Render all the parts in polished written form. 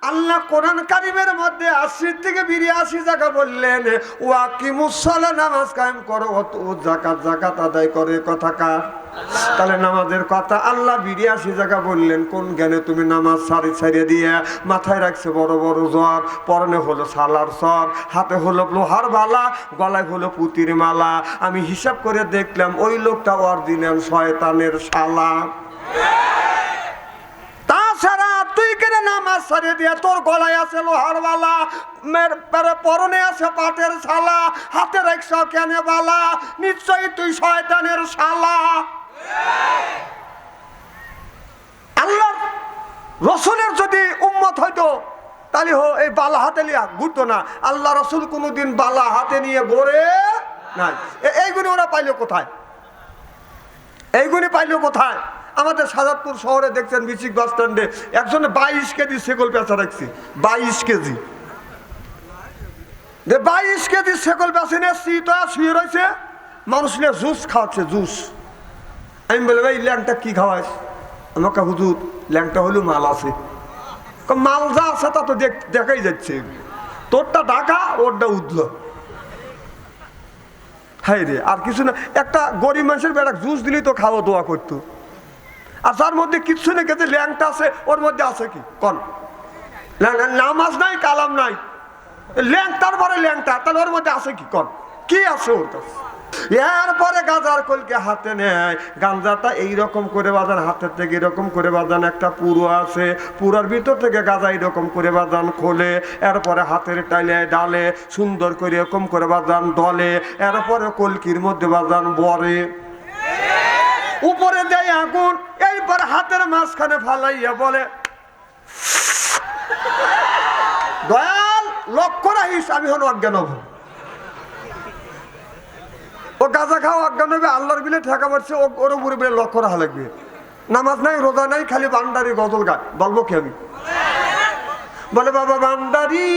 আল্লাহ কোরআন কারিমের মধ্যে ৮০ থেকে ৮২ জায়গা বললেন ওয়াকিমুস সালাহ, নামাজ কায়েম করো, ও যাকাত আদায় করে। কথা কার? তাহলে নামাজের কথা আল্লাহ ৮২ জায়গা বললেন। কোন জ্ঞানে তুমি নামাজ ছাড়িয়ে দিয়ে মাথায় রাখছে বড় বড় জ্বর, পরনে হলো সালার সর, হাতে হলো লোহার বালা, গলায় হলো পুতির মালা। আমি হিসাব করে দেখলাম ওই লোকটা অরিজিনাল শয়তানের শালা। তাছাড়া তুই কেন নামাজ ছাড়িয়ে দিয়ে তোর গলায় আছে লোহার বালা, পরনে আছে পাটের ছালা, হাতে রাখছ কেন বালা? নিশ্চয়ই তুই শয়তানের শালা। আল্লাহ রসুলের যদি উম্মত হইতো তাহলে এই বালা হাতে নিয়ে ঘুরতো না। আল্লাহ রসুল কোনোদিন বালা হাতে নিয়ে ঘোরে নাই। এইগুলি ওরা পাইলো কোথায়? এইগুলি পাইলো কোথায়? আমাদের সাজাদপুর শহরে দেখছেন বিচিক বাস স্ট্যান্ডে একজনে 22 কেজি শেকল পেঁচা রাখছি। 22 কেজি 22 কেজি শেকল পেঁচা নিয়ে শুয়ে রয়েছে, মানুষ নিয়ে জুস খাওয়াচ্ছে, জুস। আমি বলে ভাই ল্যাংটা কি খাওয়াইস? আমাকে হুজুর ল্যাংটা হলো মাল আছে। মাল যা আছে তা তো দেখাই যাচ্ছে, তোরটা ঢাকা ওরটা উঠল। হাই রে, আর কিছু না। একটা গরিব মানুষের বেড়া জুস দিলেই তো খাওয়া দোয়া করতো। আর যার মধ্যে কিছু নেই, গেছে ল্যাংটা আছে, ওর মধ্যে আছে কি কন? নামাজ নাই, কালাম নাই, ল্যাংটার পরে ল্যাংটা, তাহলে ওর মধ্যে আছে কি কন? কি আছে ওর কাছে? এরপরে গাঁজার কলকে হাতে নেয়, গাঁজাটা এইরকম করে বাজান, হাতের থেকে এরকম করে বাজান, একটা পুরো আছে, পুরার ভিতর থেকে গাঁজা এরকম করে বাজান খোলে, এরপরে হাতের টাইলে ডালে সুন্দর করে এরকম করে বাজান দলে, এরপরে কলকির মধ্যে বাজান বরে, উপরে দেয় আগুন, এইবার হাতের মাঝখানে ফালাইয়া বলে দয়াল লক্ষ্য রাখিস আমি হলো অজ্ঞান হব। ও গাঁজা খাওয়া অজ্ঞান হবে, আল্লাহর বিলে ঠেকা মারছে, ওর উপরে বিলে লক্ষ্য রাখা লাগবে। নামাজ নাই, রোজা নাই, খালি বান্দারি গজল গায়, বলবো কি আমি? বলে বাবা বান্দারি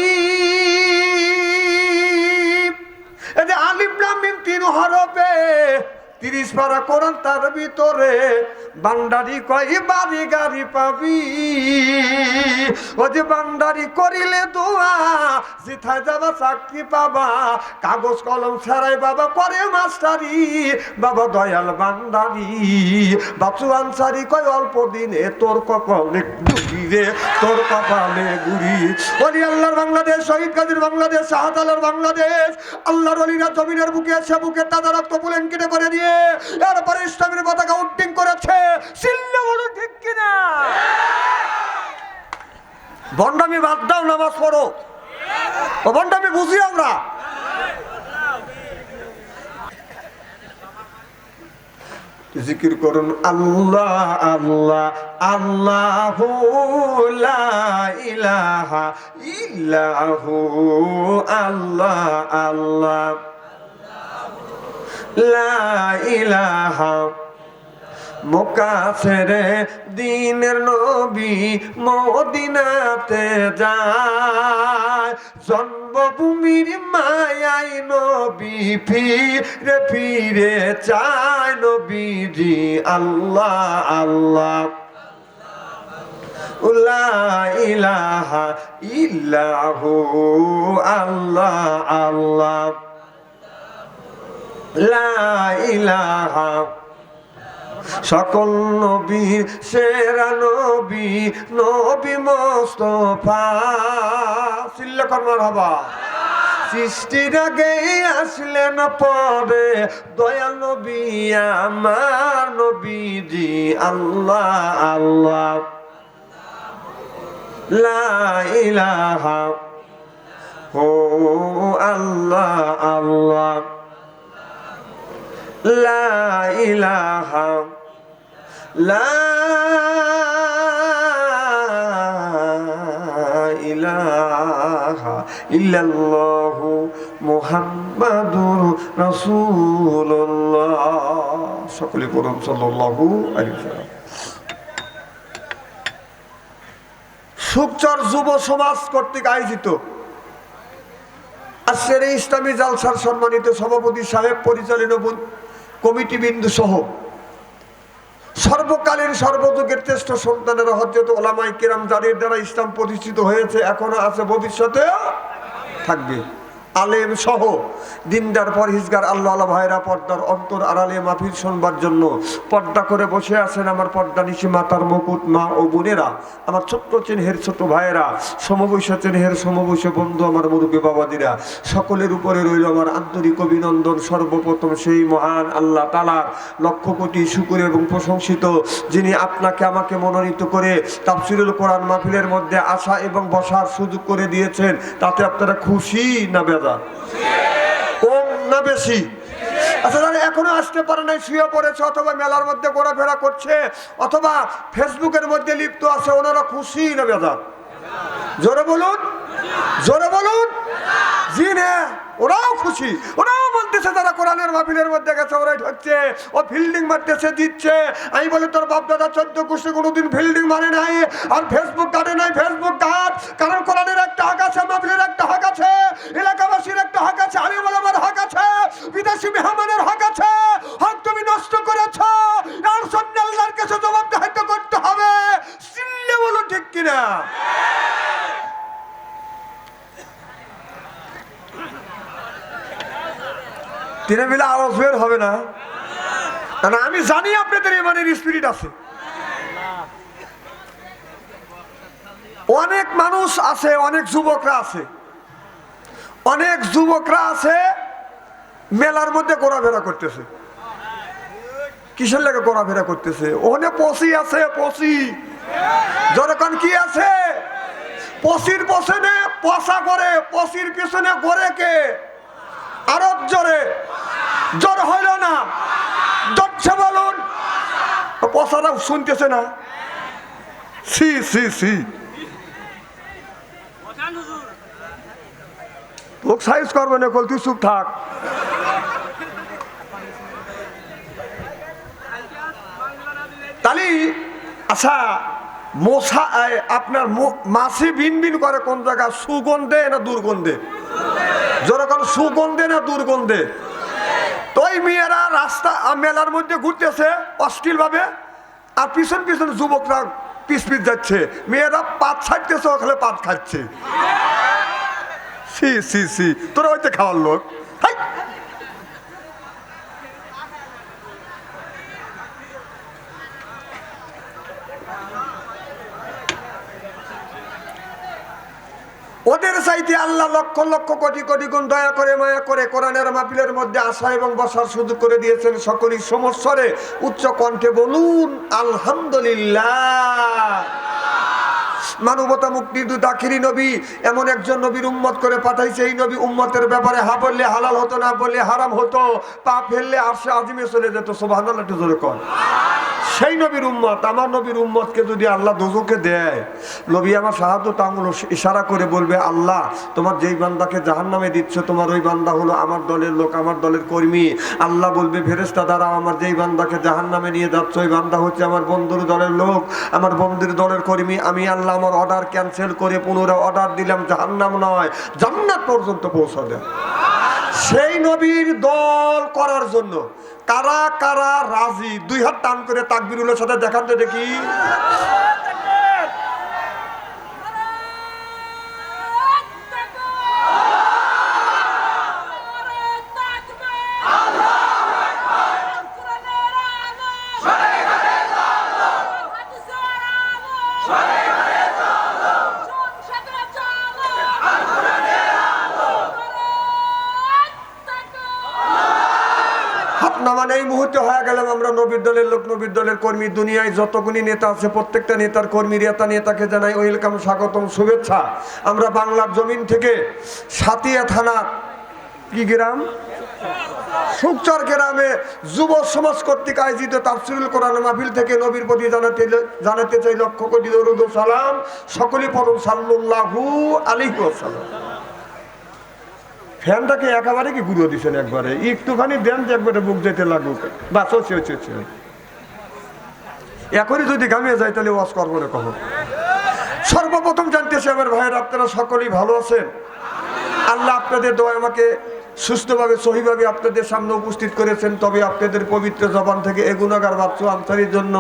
আলিফ লাম মিম ৩ হরফে ৩০ পারা কোরআন, তার ভিতরে বান্দারি কয় বাড়ি গাড়ি পাবি। ও যে বান্দারি করিলে দোয়া, জিথায় যাবা চাকরি পাবা, কাগজ কলম ছাড়াই বাবা করে মাস্টারি। বাবা দয়াল বান্দারি বাচু আনসারি কয় অল্প দিনে তোর কপালে গুড়ি রে, তোর কপালে গুড়ি। বলি আল্লাহর বাংলাদেশ, শহীদ গাজীর বাংলাদেশ, শাহজালাল বাংলাদেশ, আল্লাহর অলিরা জমিনের বুকে এসে বুকে তাজা রক্ত পুলেন কেটে করে দিয়ে এরপরে ইসলামের পতাকা উড্ডিং করেছে। চিল্লা বলো ঠিক কিনা? ভণ্ডামি বাদ দাও, নামাজ পড়ো। ও ভণ্ডামি বুঝি আমরা। জিকির করুন আল্লাহ আল্লাহ আল্লাহু লা ইলাহা ইল্লাহু, আল্লাহ আল্লাহ লা ইলাহা। মুকাফেরে দিনের নবী মদিনাতে যায়, জন্মভূমির মায়াই নবী ফিরে ফিরে চায় নবীজি। আল্লাহ আল্লাহ লা ইলাহা ইল্লাহু, আল্লাহ আল্লাহ লা ইলাহা। সকল নবীর সেরা নবী নবী মুস্তাফা, চিল্লা কর মারহাবা। সৃষ্টির আগে আসলেন পরে দয়াল নবী আমার নবীজি। আল্লাহ আল্লাহ লা ইলাহা ও আল্লাহ আল্লাহ লা ইলাহা লা ইলাহা ইল্লাল্লাহু মুহাম্মাদুর রাসূলুল্লাহ। সকলে পড়ুন সাল্লাল্লাহু আলাইহি ওয়াসাল্লাম। সুখচর যুব সমাজ কর্তৃক আয়োজিত আজকের এই ইসলামী জালসার সম্মানিত সভাপতি সাহেব, পরিচালনা কমিটি বিন্দু সহ সর্বকালীন সর্বযুগের শ্রেষ্ঠ সন্তানেরা হযরত উলামায়ে কিরাম যাদের দ্বারা ইসলাম প্রতিষ্ঠিত হয়েছে, এখনো আছে, ভবিষ্যতেও থাকবে। আলেম সহ দিনদার পরহেজগার আল্লাহ ভাইরা পর্দার অন্তর আড়ালে মাহফিল শুনবার জন্য পর্দা করে বসে আছেন আমার পর্দা নিশি মাতার মুকুট মা ও বোনেরা, আমার ছোট্ট চিনহের ছোট ভাইয়েরা, সমবয়সী চিনহের সমবয়সী বন্ধু, আমার মুরব্বী বাবাজিরা, সকলের উপরে রইল আমার আন্তরিক অভিনন্দন। সর্বপ্রথম সেই মহান আল্লাহ তাআলার লক্ষ কোটি শুকর এবং প্রশংসিত, যিনি আপনাকে আমাকে মনোনীত করে তাফসীরুল কোরআন মাহফিলের মধ্যে আসা এবং বসার সুযোগ করে দিয়েছেন। তাতে আপনারা খুশি না বেজার? কম না বেশি? আচ্ছা, যারা এখনো আসতে পারে নাই, শুয়ে পড়েছে অথবা মেলার মধ্যে ঘোরাফেরা করছে অথবা ফেসবুকের মধ্যে লিপ্ত আছে, ওনারা খুশি না বেজার? জোরে বলুন, জোরে বলুন। জি না, ওরাও খুশি। ওরাও বলতেছে যারা কোরআনের মাহফিলের মধ্যে গেছে ওরাই হচ্ছে, ও ফিল্ডিং মারতেছে, দিচ্ছে। আমি বলি তোর বাপ দাদা 14 গোষ্ঠী কোনোদিন ফিল্ডিং মানে নাই, আর ফেসবুক কাটে নাই। ফেসবুক কাট, কারণ কোরআনের একটা হক আছে, মাহফিলের একটা হক আছে, এলাকাবাসীর একটা হক আছে, আলিম ওলামার হক আছে, বিদেশি মেহমানের হক আছে। হক তুমি নষ্ট করেছ, আর সামনে আল্লাহর কাছে জবাবদিহি করতে হবে। চিল্লে বলুন ঠিক কিনা? তিনে মিলে আওয়াজ বের হবে না? কারণ আমি জানি আপনাদের ইমানের স্পিরিট আছে। অনেক মানুষ আছে, অনেক যুবকরা আছে, অনেক যুবকরা আছে মেলার মধ্যে ঘোরাফেরা করতেছে। কিসের লেগে ঘোরাফেরা করতেছে? ওখানে পশি আছে, পশি। যখন কি আছে? পশির পেছনে পশা করে, পশির পিছনে ঘরে কে? আরো জোরে, জোর হইল না, ধরছে বলুন। পশাটা শুনতেছে না? সি সি সি, তোকে সাইজ করবে না, কল তুই চুপ থাক। তালি আচ্ছা, মশা আপনার মাছি বিন বিন করে কোন জায়গা? সুগন্ধে না দুর্গন্ধে? যেরকম সুগন্ধে না দুর্গন্ধে? তো ওই মেয়েরা রাস্তা মেলার মধ্যে ঘুরতেছে অশ্লীল ভাবে, আর পিছন পিছন যুবকরা পিছ পিছ যাচ্ছে। মেয়েরা পাত ছাড়তেছে, ওখানে পাত খাচ্ছে। সি সি সি, তোরা হইতে খাওয়ার লোক। ওদের চাইতে আল্লাহ লক্ষ লক্ষ কোটি কোটি গুণ দয়া করে মায়া করে কোরআনের মাহফিলের মধ্যে আসা এবং বসার সুযোগ করে দিয়েছেন। সকলেই সমস্বরে উচ্চ কণ্ঠে বলুন আলহামদুলিল্লাহ। মানবতা মুক্তিদূত আখিরি নবী এমন একজন নবীর উম্মত করে পাঠাইছে। এই নবী উম্মতের ব্যাপারে হা বললে হালাল হতো, না বললে হারাম হতো, পা ফেললে আরশে আজিমে চলে যেত। সুবহানাল্লাহ, একটু জোরে কর। সেই নবীর উম্মত, আমার নবীর উম্মতকে যদি আল্লাহ দোজখে দেয়, নবী আমার শাহাদাত আঙ্গুল ইশারা করে বলবে, আল্লাহ তোমার যেই বান্দাকে জাহান্নামে দিচ্ছ, তোমার ওই বান্দা হলো আমার দলের লোক, আমার দলের কর্মী। আল্লাহ বলবে, ফেরেশতা দ্বারা আমার যেই বান্দাকে জাহান্নামে নিয়ে যাচ্ছ, ওই বান্দা হচ্ছে আমার বন্ধুর দলের লোক, আমার বন্ধুর দলের কর্মী। আমি আল্লাহ আমার অর্ডার ক্যান্সেল করে পুনরায় অর্ডার দিলাম, জাহান্নাম নয় জান্নাত পর্যন্ত পৌঁছে দেয়। সেই নবীর দল করার জন্য কারা কারা রাজি? 2 হাত টান করে তাকবীরুলের সাথে দেখাতে দেখি। মানে এই মুহূর্তে হয়ে গেলাম আমরা নবীর দলের লোক, নবীর দলের কর্মী। দুনিয়ায় যতগুলি নেতা আছে প্রত্যেকটা নেতার কর্মী, নেতাকে জানাই ওয়েলকাম, স্বাগতম, শুভেচ্ছা। আমরা বাংলার জমিন থেকে সাতিয়া থানা কি গ্রাম, সুকচর গ্রামে যুব সমাজ কর্তৃক আয়োজিত তাফসীরুল কোরআন মাহফিল থেকে নবীর প্রতি জানাতে চাই লক্ষ কোটি দরুদ ও সালাম। সকলেই পড়ুন সাল্লাল্লাহু আলাইহি ওয়াসাল্লাম। ফ্যানটাকে একেবারে কি ঘুরিয়ে দিচ্ছেন? একবারে একটুখানি দেন যে একবারে বুক যেতে লাগুক। বাস হচ্ছে এখনই যদি ঘামিয়ে যায় তাহলে ওয়াজ করবো না কখন। সর্বপ্রথম জানতেছি আমার ভাইয়ের, আপনারা সকলেই ভালো আছেন? আল্লাহ আপনাদের দোয়া আমাকে সুস্থভাবে সহিভাবে আপনাদের সামনে উপস্থিত করেছেন, তবে আপনাদের পবিত্র জবান থেকে এ গুনাহগার বাচ্চু আনসারির জন্য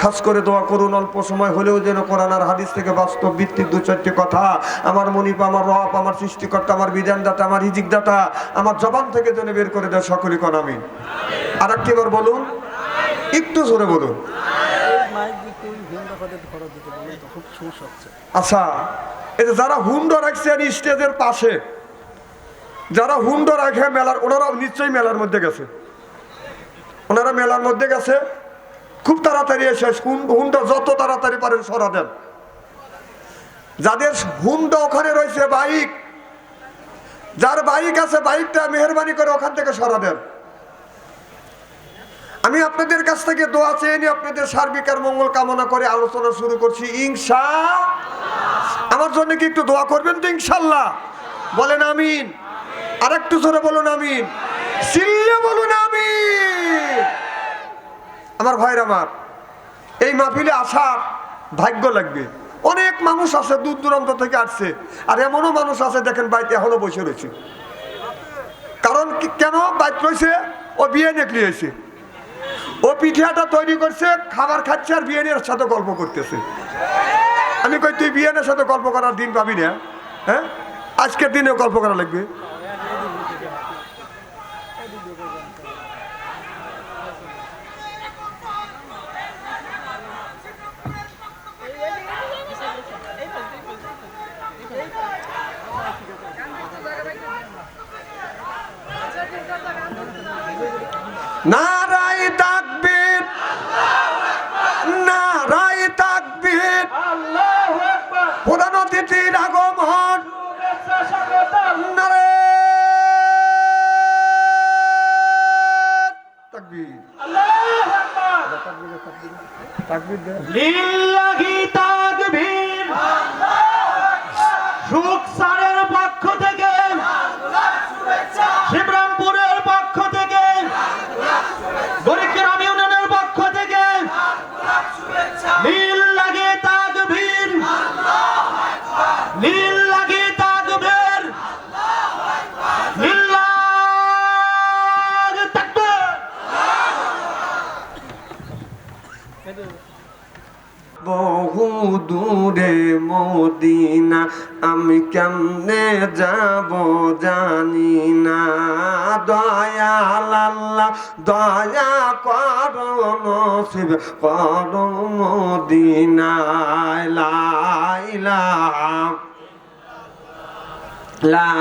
খাস করে দোয়া করুন। অল্প সময় হলেও যেন কোরআন আর হাদিস থেকে বাস্তব ভিত্তিক দু চারটি কথা আমার মনিপ, আমার রব, আমার সৃষ্টিকর্তা, আমার বিধানদাতা, আমার রিজিকদাতা আমার জবান থেকে যেন বের করে দেয়। সকলে কোন আমিন। আর একটিবার বলুন, একটু জোরে বলুন। আচ্ছা, এই যে যারা হুন্ডো রাখছে স্টেজের পাশে, যারা হুন্ডো রাখে মেলার, ওনারা নিশ্চয়ই মেলার মধ্যে গেছে, ওনারা মেলার মধ্যে গেছে। খুব তাড়াতাড়ি এসে হুন্ডো যত তাড়াতাড়ি পারেন সরা দেন। যাদের হুন্ডো ওখানে রয়েছে বাইক, যার বাইক আছে বাইকটা মেহরবানি করে ওখান থেকে সরা দেন। আমি আপনাদের কাছ থেকে দোয়া চেয়ে নিয়ে আপনাদের সার্বিক আর মঙ্গল কামনা করে আলোচনা শুরু করছি ইনশাআল্লাহ। আমার জন্য কি একটু দোয়া করবেন তো ইনশাআল্লাহ? বলেন আমিন। আর একটু জোরে বলুন আমিন, চিল্লে বলুন আমিন। আমার ভাইরা, আমার এই মাহফিলে আসার ভাগ্য লাগবে। অনেক মানুষ আছে দূর দূরান্ত থেকে আসছে, আর এমনও মানুষ আছে দেখেন বাইতে এখনো বসে রয়েছে। কারণ কেন বাইত রয়েছে? ও বিয়ে নেকড়ি হয়েছে, ও পিঠাটা তৈরি করছে, খাবার খাচ্ছে আর বিয়েনের সাথে গল্প করতেছে। আমি কই তুই বিয়েনের সাথে গল্প করার দিন পাবি না? হ্যাঁ, আজকের দিনে গল্প করা লাগবে। নারায়ে তাকবীর, নারায়ে তাকবীর, আল্লাহু আকবার। প্রধান অতিথির আগমন, শুভেচ্ছা স্বাগতম। নারায়ে তাকবীর, আল্লাহু আকবার। তাকবীর দে, লিল্লাহি তাকবীর, আল্লাহু আকবার। সুখ সারের পক্ষ থেকে শুভেচ্ছা, শিবরামপুরের পক্ষ থেকে, গরিগ্রাম ইউনিয়নের পক্ষ থেকে লিল্লাহি তাকবীর, আল্লাহু আকবার। লিল্লাহি তাকবীর, আল্লাহু আকবার। লিল্লাহি তাকবীর। বহু দূরে মদিনা আমি কেমনে যাব জানি না। দয়াল আল্লাহ দয়া করো, নসিব করো মদিনায়। লা ইলাহা, লা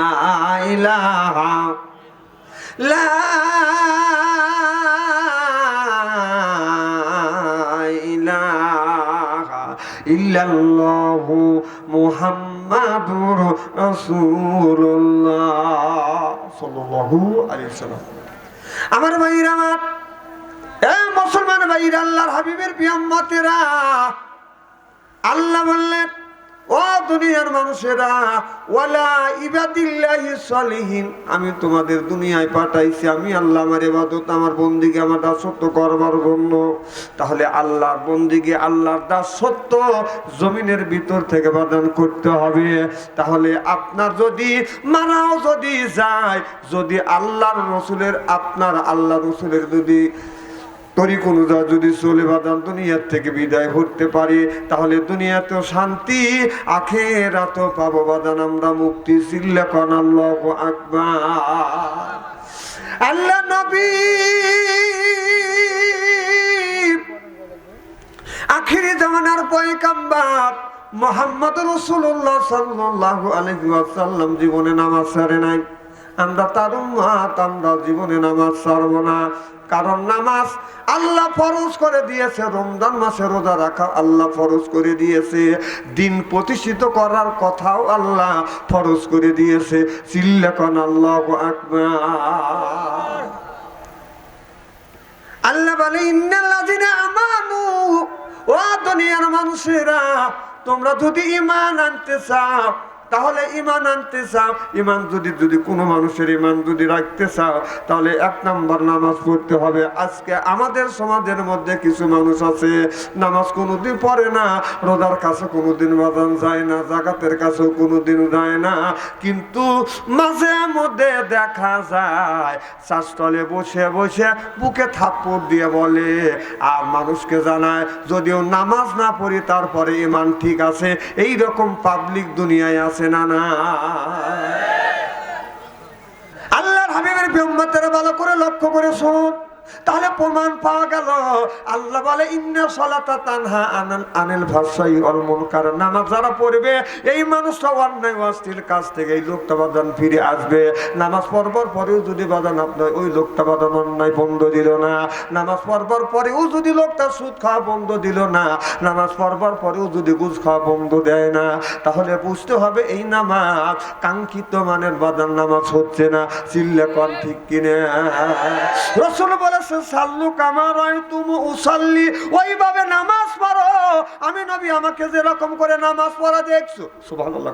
ইলাহা, লা ইলাহা ইল্লাল্লাহু মুহাম্মাদুর রাসূলুল্লাহ সাল্লাল্লাহু আলাইহি ওয়াসাল্লাম। আমার ভাইরা, আমার এ মুসলমান ভাইরা, আল্লাহর হাবিবের প্রিয় উম্মতেরা, আল্লাহ বললেন ও দুনিয়ার মানুষেরা, ওয়ালা ইবাদিল্লাহি সলিহিন, আমি তোমাদের দুনিয়ায় পাঠাইছি আমি আল্লাহ আমার ইবাদত, আমার বন্দিকে, আমার দাসত্ব করবার জন্য। তাহলে আল্লাহর বন্দিকে, আল্লাহর দাসত্ব জমিনের ভিতর থেকে বাদান করতে হবে। তাহলে আপনার যদি মানাও যদি যায়, যদি আল্লাহর রসুলের, আপনার আল্লাহ রসুলের যদি তরিক অনুযায়ী যদি চলে বাদান দুনিয়ার থেকে বিদায় করতে পারি, তাহলে দুনিয়াতেও শান্তি, আখিরাতেও পাবো বাদান আমরা মুক্তি। চিল্লা কোন আল্লাহু আকবার। আল্লাহ নবী আখিরি জামানার পয়গম্বর মুহাম্মদ রাসূলুল্লাহ সাল্লাল্লাহু আলাইহি ওয়াসাল্লাম জীবনে নামাজ ছাড়ে নাই। আমরা তার উম্মত, আমরা জীবনে নামাজ ছাড়ব না। কারণ নামাজ আল্লাহ ফরজ করে দিয়েছে, রমজান মাসে রোজা রাখা আল্লাহ ফরজ করে দিয়েছে, দিন প্রতিষ্ঠিত করার কথাও আল্লাহ ফরজ করে দিয়েছে। চিল্লাকান আল্লাহু আকবার। আল্লাহ বলে ইন্নাল্লাযিনা আমানু, ও দুনিয়ার মানুষেরা, তোমরা যদি ঈমান আনতে চাও তাহলে ইমান আনতে চাও, ইমান যদি কোনো মানুষের ইমান যদি রাখতে চাও, তাহলে 1 নাম্বার নামাজ পড়তে হবে। আজকে আমাদের সমাজের মধ্যে কিছু মানুষ আছে নামাজ কোনোদিন পড়ে না, রোজার কাছে কোনোদিন বাজান যায় না, জাকাতের কাছেও কোনোদিন যায় না, কিন্তু মাঝে মধ্যে দেখা যায় চাষতলে বসে বসে বুকে থাপ্পড় দিয়ে বলে আর মানুষকে জানায় যদিও নামাজ না পড়ি তারপরে ইমান ঠিক আছে। এই রকম পাবলিক দুনিয়ায় আছে না? না, আল্লাহর হাবিবের উম্মতেরা ভালো করে লক্ষ্য করে শুন, তাহলে প্রমাণ পাওয়া গেল। আল্লাহ বলে ইন্না সালাতা তানহা আনিল ফাহশাই ওয়াল মুনকার, নামাজ যারা পড়বে এই মানুষটা অন্যায় অশ্লীল কাজ থেকে এই লোকটা বাদান ফিরে আসবে। নামাজ পড়বার পরেও যদি বাদান আপনার ওই লোকটা বাদান অন্যায় বন্ধ দিল না, নামাজ পড়বার পরেও যদি লোকটা সুদ খাওয়া বন্ধ দিল না, নামাজ পড়বার পরেও যদি ঘুষ খাওয়া বন্ধ দেয় না, তাহলে বুঝতে হবে এই নামাজ কাঙ্ক্ষিত মানের বাদান নামাজ হচ্ছে না। চিল্লা কর ঠিক কিনা? রাসূল সাল্লু কামা রাআইতুম উসাল্লি, ওইভাবে নামাজ পড়ো, আমি নবী আমাকে যেরকম করে নামাজ পড়া দেখছো। সুবহানাল্লাহ।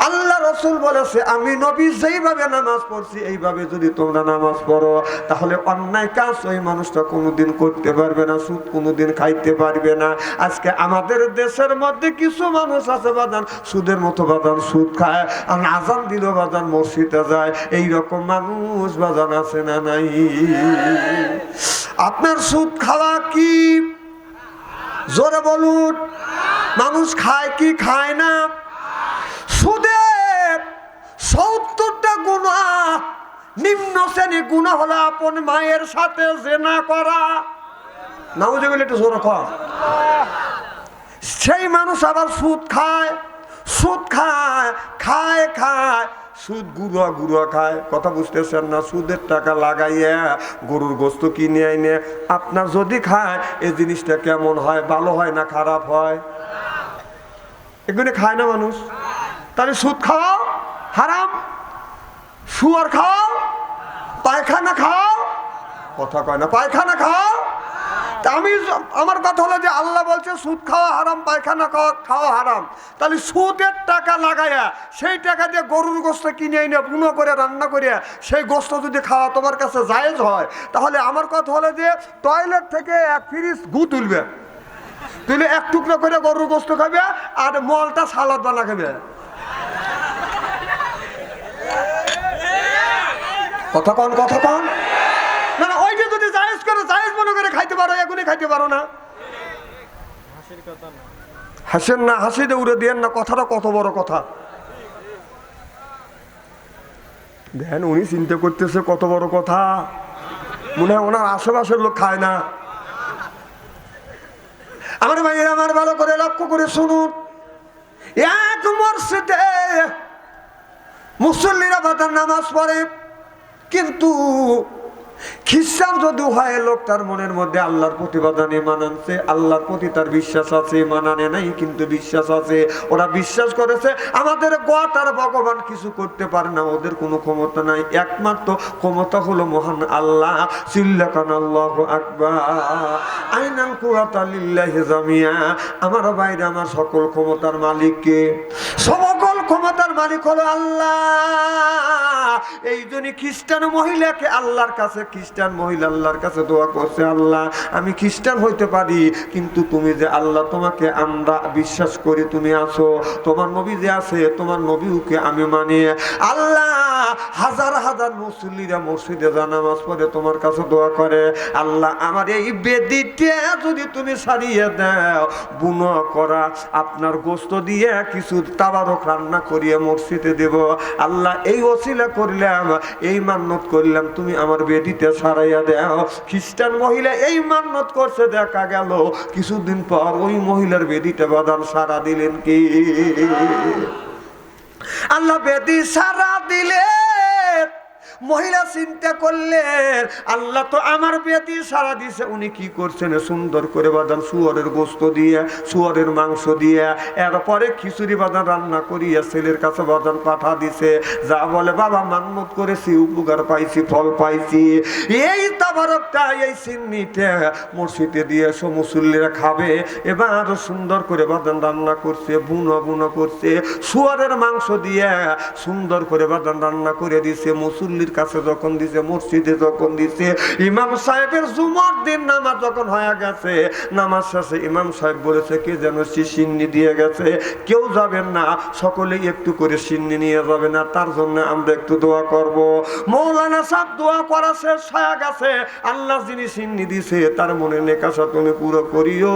আল্লাহ রাসূল বলেছে আমি নবী যেইভাবে নামাজ পড়ছি এইভাবে যদি তোমরা নামাজ পড়ো, তাহলে অন্যায় কাজ ওই মানুষটা কোনোদিন করতে পারবে না, সুদ কোনোদিন খাইতে পারবে না। আজকে আমাদের দেশের মধ্যে কিছু মানুষ আছে বাজান সুদের মতো বাজান সুদ খায়, আর আজান দিল বাজান মসজিদে যায়, এইরকম মানুষ বাজান আছে না নাই? আপনার সুদ খাওয়া কি জোরে বলুন? মানুষ খায় কি খায় না? সুদের 70টা গুনাহ, নিম্ন শ্রেণী গুনাহ হলো আপন মায়ের সাথে জিনা করা। নাউজুবিল্লাহ, একটু জোরে কর। সেই মানুষ আবার সুদ খায়, সুদ খায় খায় খায় সুদ গুড়া খায়। কথা বুঝতেছেন না? সুদের টাকা লাগাইয়া গরুর গোস্ত কিনে আইনে আপনার যদি খায় এই জিনিসটা কেমন হয়? ভালো হয় না খারাপ হয়? এগুলো খায় না মানুষ। তাহলে সুদ খাও হারাম, শুয়ার খাও, পায়খানা খাও, কথা কয় না, পায়খানা খাও। আমার কথা হলো যে আল্লাহ বলছে সুদ খাওয়া হারাম, পায়খানা খাওয়া হারাম। তাহলে সুদের টাকা লাগাইয়া সেই টাকা দিয়ে গরুর গোস্ত কিনে এনে বুনো করে রান্না করিয়া সেই গোস্ত যদি খাওয়া তোমার কাছে জায়েজ হয়, তাহলে আমার কথা হলো যে টয়লেট থেকে 1 ফ্রিজ গু তুলবে, তুলে 1 টুকরো করে গরুর গোস্ত খাবে আর মলটা সালাদ বানা খাবে। কথা কন, কথা কন। না না, ওই যে যদি জায়েজ করে জায়েজ মনে করে খাইতে পারো, এখনই খাইতে পারো না। হাসেন না, হাসিতে উড়ে দিয়েন না, কথাটা কত বড় কথা। দেখেন উনি চিন্তা করতেছে কত বড় কথা, মনে হয় ওনার আশেপাশের লোক খায় না। আমার ভাইয়েরা আমার ভালো করে লক্ষ্য করে শুনুন, এক মসজিদে মুসল্লিরা বাতার নামাজ পড়ে, কিন্তু খ্রিস্টান যদি হয় লোকটার মনের মধ্যে আল্লাহর প্রতিপাদন ঈমান আনছে, আল্লাহর প্রতি তার বিশ্বাস আছে, ঈমান আনে নাই কিন্তু বিশ্বাস আছে। ওরা বিশ্বাস করেছে আমাদের গড আর ভগবান কিছু করতে পারে না, ওদের কোনো ক্ষমতা নাই, একমাত্র ক্ষমতা হলো মহান আল্লাহ। চিল্লাকান আল্লাহু আকবার, আইনাল কুওয়াতা লিল্লাহি জামিয়া। আমার বাইরে আমার সকল ক্ষমতার মালিক কে? সকল ক্ষমতার মালিক হলো আল্লাহ। এই জন্য খ্রিস্টান মহিলাকে আল্লাহর কাছে, খ্রিস্টান মহিলা আল্লাহর কাছে দোয়া করছে, আল্লাহ আমি খ্রিস্টান হইতে পারি কিন্তু তুমি যে আল্লাহ, তোমাকে আমরা বিশ্বাস করি, তুমি আছো, তোমার নবী যে আছে, তোমার নবীকে আমি মানি। আল্লাহ হাজার হাজার মুসল্লিরা মসজিদে যা নামাজ পড়ে তোমার কাছে দোয়া করে, আল্লাহ আমার এই বেদিটা যদি তুমি সারিয়ে দাও, বুনো করা আপনার গোস্ত দিয়ে কিছু তাবারক রান্না করিয়ে মসজিদে দেব। আল্লাহ এই ওসিলা করলাম, এই মান্নত করলাম, তুমি আমার বেদিতে সারাইয়া দাও। খ্রিস্টান মহিলা এই মান্নত করছে, দেখা গেল কিছুদিন পর ওই মহিলার বেদিতে বাদান সারা দিলেন কি? আল্লাহ বেদি সারা দিলে মহিলা চিন্তা করলেন আল্লাহ তো আমার বিয়ে দিয়ে সারা দিছে, উনি কি করছেন সুন্দর করে বাদান শুয়োরের গোস্ত দিয়ে শুয়োরের মাংস দিয়ে এরপরে খিচুড়ি বাদান রান্না করিয়া ছেলের কাছে বাদান পাঠা দিছে। যা বলে বাবা মান্নত করেছি, উপকার পাইছি, ফল পাইছি। এই তাবারকটা এই সিন্নিটা মসজিদে দিয়ে মুসল্লিরা খাবে। এবার সুন্দর করে বাদান রান্না করছে, বুনো বুনো করছে, শুয়োরের মাংস দিয়ে সুন্দর করে বাদান রান্না করে দিছে। মুসল্লির কাছে যখন দিছে, মসজিদে যখন দিছে, ইমাম সাহেবের জুমার দিন নামাজ যখন হয়ে গেছে, নামাজ শেষে ইমাম সাহেব বলেছে কে যেন সিন্নি দিয়ে গেছে, কেউ যাবেন না, সকলেই একটু করে সিন্নি নিয়ে যাবে না, তার জন্য আমরা একটু দোয়া করব। মৌলানা সাহেব দোয়া করা শেষ হয়ে গেছে। আল্লাহ যিনি সিন্নি দিছে তার মনে নেকাশা তুমি পুরো করিও,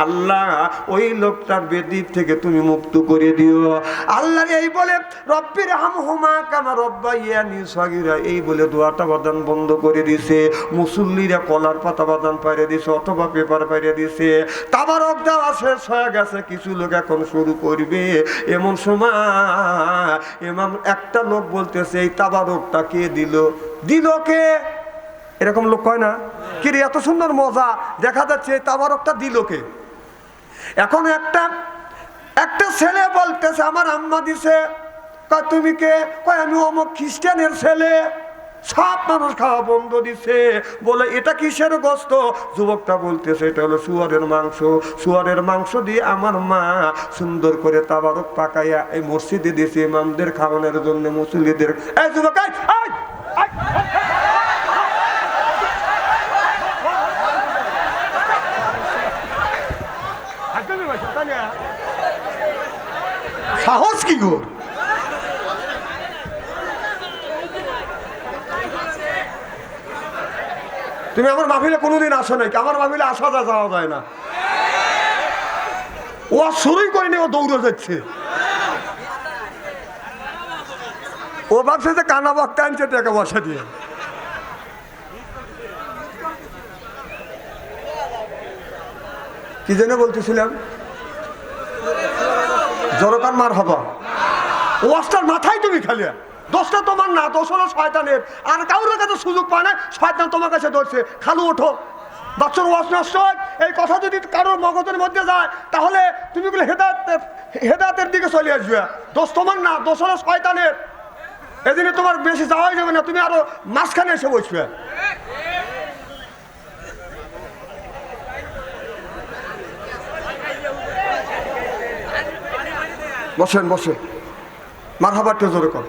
আল্লাহ ওই লোকটার বেদিক থেকে তুমি মুক্ত করে দিও। আল্লাহ এই বলে রব্বির হামহুমা কামা রব্বায়ানি সগীরা, এই বলে দোয়াটা বাদান বন্ধ করে দিছে। মুসল্লিরা কলার পাতা বাদান পাইরে দিছে অথবা পেপার পাইরে দিছে। তাবারক দেওয়া শেষ হয়ে গেছে, কিছু লোক এখন শুরু করবে। এমন সময় ইমাম একটা লোক বলতেছে এই তাবারকটা কে দিল, দিল কে? এরকম লোক কয় না কি রে, এত সুন্দর মজা দেখা যাচ্ছে, এই তাবারকটা দিল কে? এখন একটা ছেলে বলতেছে আমার আম্মা দিছে। কয় তুমি কে? কয় আমি অমুক খ্রিস্টানের ছেলে। সব মানুষ খাওয়া বন্ধ দিছে, বলে এটা কিসের গোস্ত? যুবকটা বলতেছে এটা হলো শুয়োরের মাংস। শুয়োরের মাংস দিয়ে আমার মা সুন্দর করে তাবারক পাকাইয়া এই মসজিদে দিছে ইমামদের খাওয়ানোর জন্য, মুসল্লিদের। এই যুবক সাহস কি গো? তুমি আমার মাহফিলে কোনোদিন আসো নাই, আমার মাহফিলে আসা যাওয়া যায় না। ও শুরুই করেনি, ও দৌড়ে যাচ্ছে। ও ভাবছে যে কানা বক্তা আনছে টাকা পয়সা দিয়ে। কি জন্য বলতেছিলাম? জড়কান মার হবা ওয়াজটার মাথায় তুমি খালি, দোষটা তোমার না, দোষ হলো শয়তানের। আর কারোর কাছে সুযোগ পায় না, শয়তান তোমার কাছে ধরছে। খালু ওঠো, বাচ্চার ওয়াজ নষ্ট হয়, এই কথা যদি কারোর মগজের মধ্যে যায় তাহলে তুমি বলে হেদায়েতের দিকে চলে আসবে। দোষ তোমার না, দোষ হলো শয়তানের। এদিনে তোমার বেশি যাওয়াই যাবে না, তুমি আরো মাঝখানে এসে বসবে। বসেন বসেন, মারহাবাটা জোরে কর।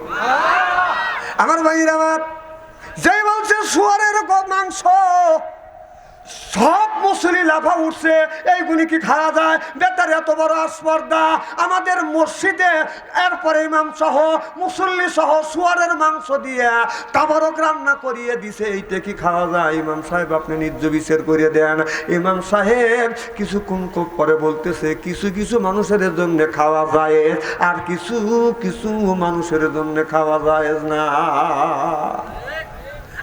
আমার ভাইয়ের আমার, যে বলছে শুয়োরের মাংস, সব মুসলি লাফা উঠছে, এইগুলি কি খাওয়া যায়? বেতার এত বড় আসপর্দা আমাদের মসজিদে। এরপরে ইমাম সহ মুসল্লি সহ শুয়োরের মাংস দিয়ে তাবারক রান্না করিয়ে দিছে, এইটা কি খাওয়া যায়? ইমাম সাহেব আপনি নিজ বিচার করে দেন। ইমাম সাহেব কিছুক্ষণ পরে বলতেছে কিছু কিছু মানুষের জন্য খাওয়া যায়, আর কিছু কিছু মানুষের জন্য খাওয়া যায় না।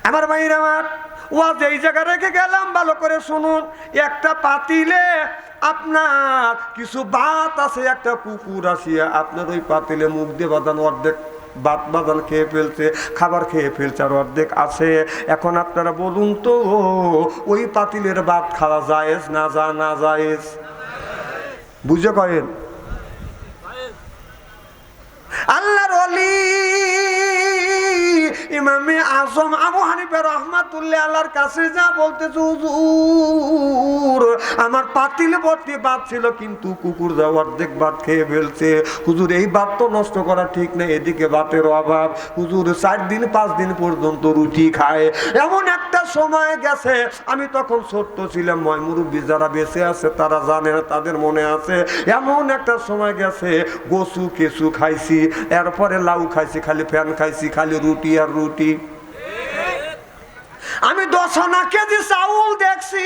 আমার ভাইয়ের আমার, ওয়াজ এই জায়গা রেখে গেলাম, ভালো করে শুনুন। একটা পাতিলে আপনার কিছু ভাত আছে, একটা কুকুর আসিয়া আপনার ওই পাতিলে মুখ দিয়ে বাঁধানো অর্ধেক ভাত বাদান খেয়ে ফেলছে, খাবার খেয়ে ফেলছে, আর অর্ধেক আছে। এখন আপনারা বলুন তো ওই পাতিলের ভাত খাওয়া জায়েজ না না জায়েজ? বুঝে কয়েন আল্লাহর ওলি ইমামে আজম আবু হানিফা রাহমাতুল্লাহ আলাইহির কাছে যা বলতেছে, হুজুর আমার পাতিলে ভর্তি ভাত ছিল কিন্তু কুকুর যা অর্ধেক ভাত খেয়ে ফেলছে। হুজুর এই ভাত তো নষ্ট করা ঠিক না, এদিকে ভাতের অভাব। হুজুর 4 দিন 5 দিন পর্যন্ত রুটি খায়। এমন একটা সময় গেছে, আমি তখন ছোট্ট ছিলাম, ময় মুরব্বী যারা বেঁচে আছে তারা জানে, তাদের মনে আছে। এমন একটা সময় গেছে গোসু কেসু খাইছি, এরপরে লাউ খাইছি, খালি ফ্যান খাইছি, খালি রুটি আর রুটি। আমি 10 আনা কেজি চাউল দেখছি,